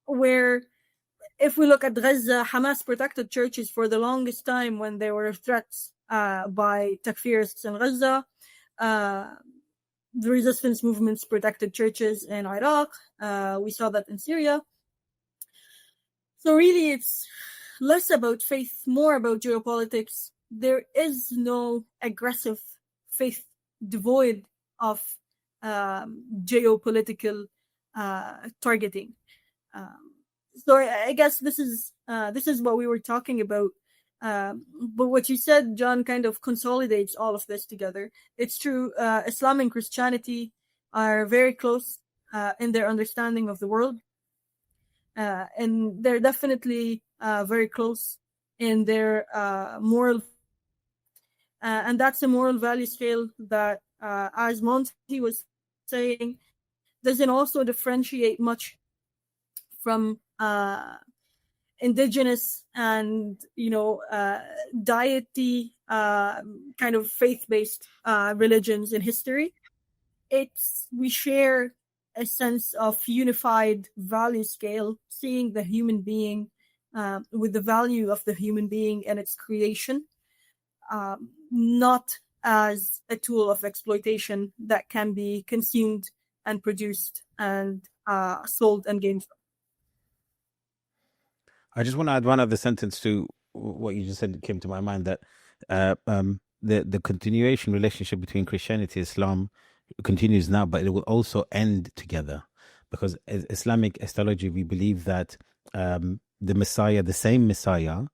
where if we look at Gaza, Hamas protected churches for the longest time when there were threats by takfirists in Gaza. The resistance movements protected churches in Iraq. We saw that in Syria. So really, it's less about faith, more about geopolitics. There is no aggressive faith devoid of geopolitical targeting. So I guess this is what we were talking about. But what you said, John, kind of consolidates all of this together. It's true. Islam and Christianity are very close in their understanding of the world. And they're definitely very close in their moral. And that's a moral value scale that, as Monty was saying, doesn't also differentiate much from indigenous and deity kind of faith-based religions in history. We share a sense of unified value scale, seeing the human being with the value of the human being and its creation, not as a tool of exploitation that can be consumed and produced and sold and gained. I just want to add one other sentence to what you just said. It came to my mind that the continuation relationship between Christianity and Islam continues now, but it will also end together, because Islamic astrology, we believe that the Messiah, the same Messiah,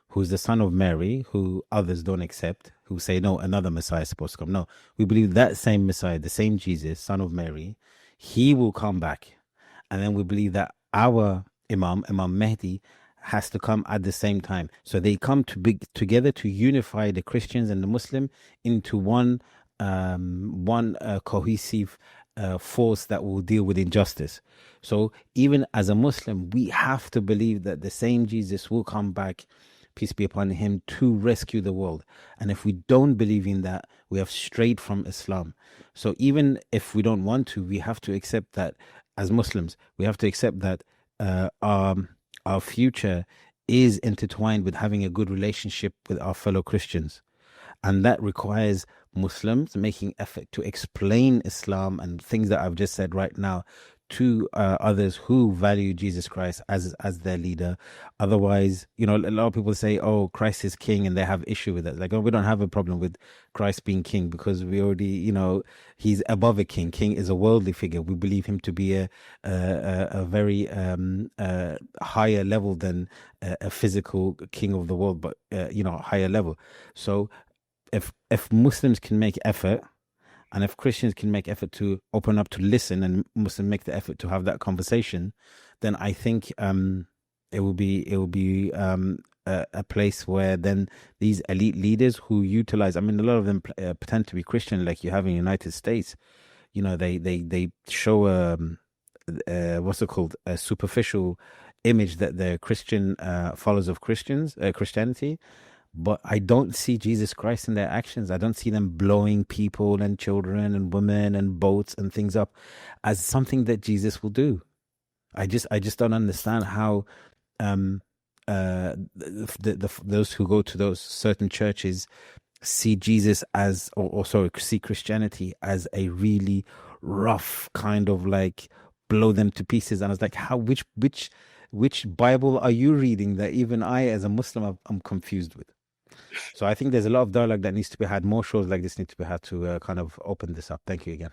who's the son of Mary, who others don't accept, who say, no, another Messiah is supposed to come. No, we believe that same Messiah, the same Jesus, son of Mary, he will come back. And then we believe that our Imam Mahdi, has to come at the same time. So they come together to unify the Christians and the Muslim into one cohesive force that will deal with injustice. So even as a Muslim, we have to believe that the same Jesus will come back, peace be upon him, to rescue the world. And if we don't believe in that, we have strayed from Islam. So even if we don't want to, we have to accept that as Muslims, we have to accept that our future is intertwined with having a good relationship with our fellow Christians. And that requires Muslims making effort to explain Islam and things that I've just said right now to others who value Jesus Christ as their leader. Otherwise, a lot of people say, oh, Christ is king, and they have issue with it. Like, oh, we don't have a problem with Christ being king because we already, he's above a king. King is a worldly figure. We believe him to be a very higher level than a physical king of the world, but, higher level. So if Muslims can make effort, and if Christians can make effort to open up to listen, and Muslims make the effort to have that conversation, then I think it will be a place where then these elite leaders who utilize, a lot of them pretend to be Christian, like you have in the United States. They show what's it called, a superficial image that they're Christian followers of Christianity. But I don't see Jesus Christ in their actions. I don't see them blowing people and children and women and boats and things up as something that Jesus will do. I just don't understand how those who go to those certain churches see Jesus as, or see Christianity as a really rough kind of like blow them to pieces. And I was like, which Bible are you reading that even I, as a Muslim, I'm confused with? So I think there's a lot of dialogue that needs to be had. More shows like this need to be had to kind of open this up. Thank you again.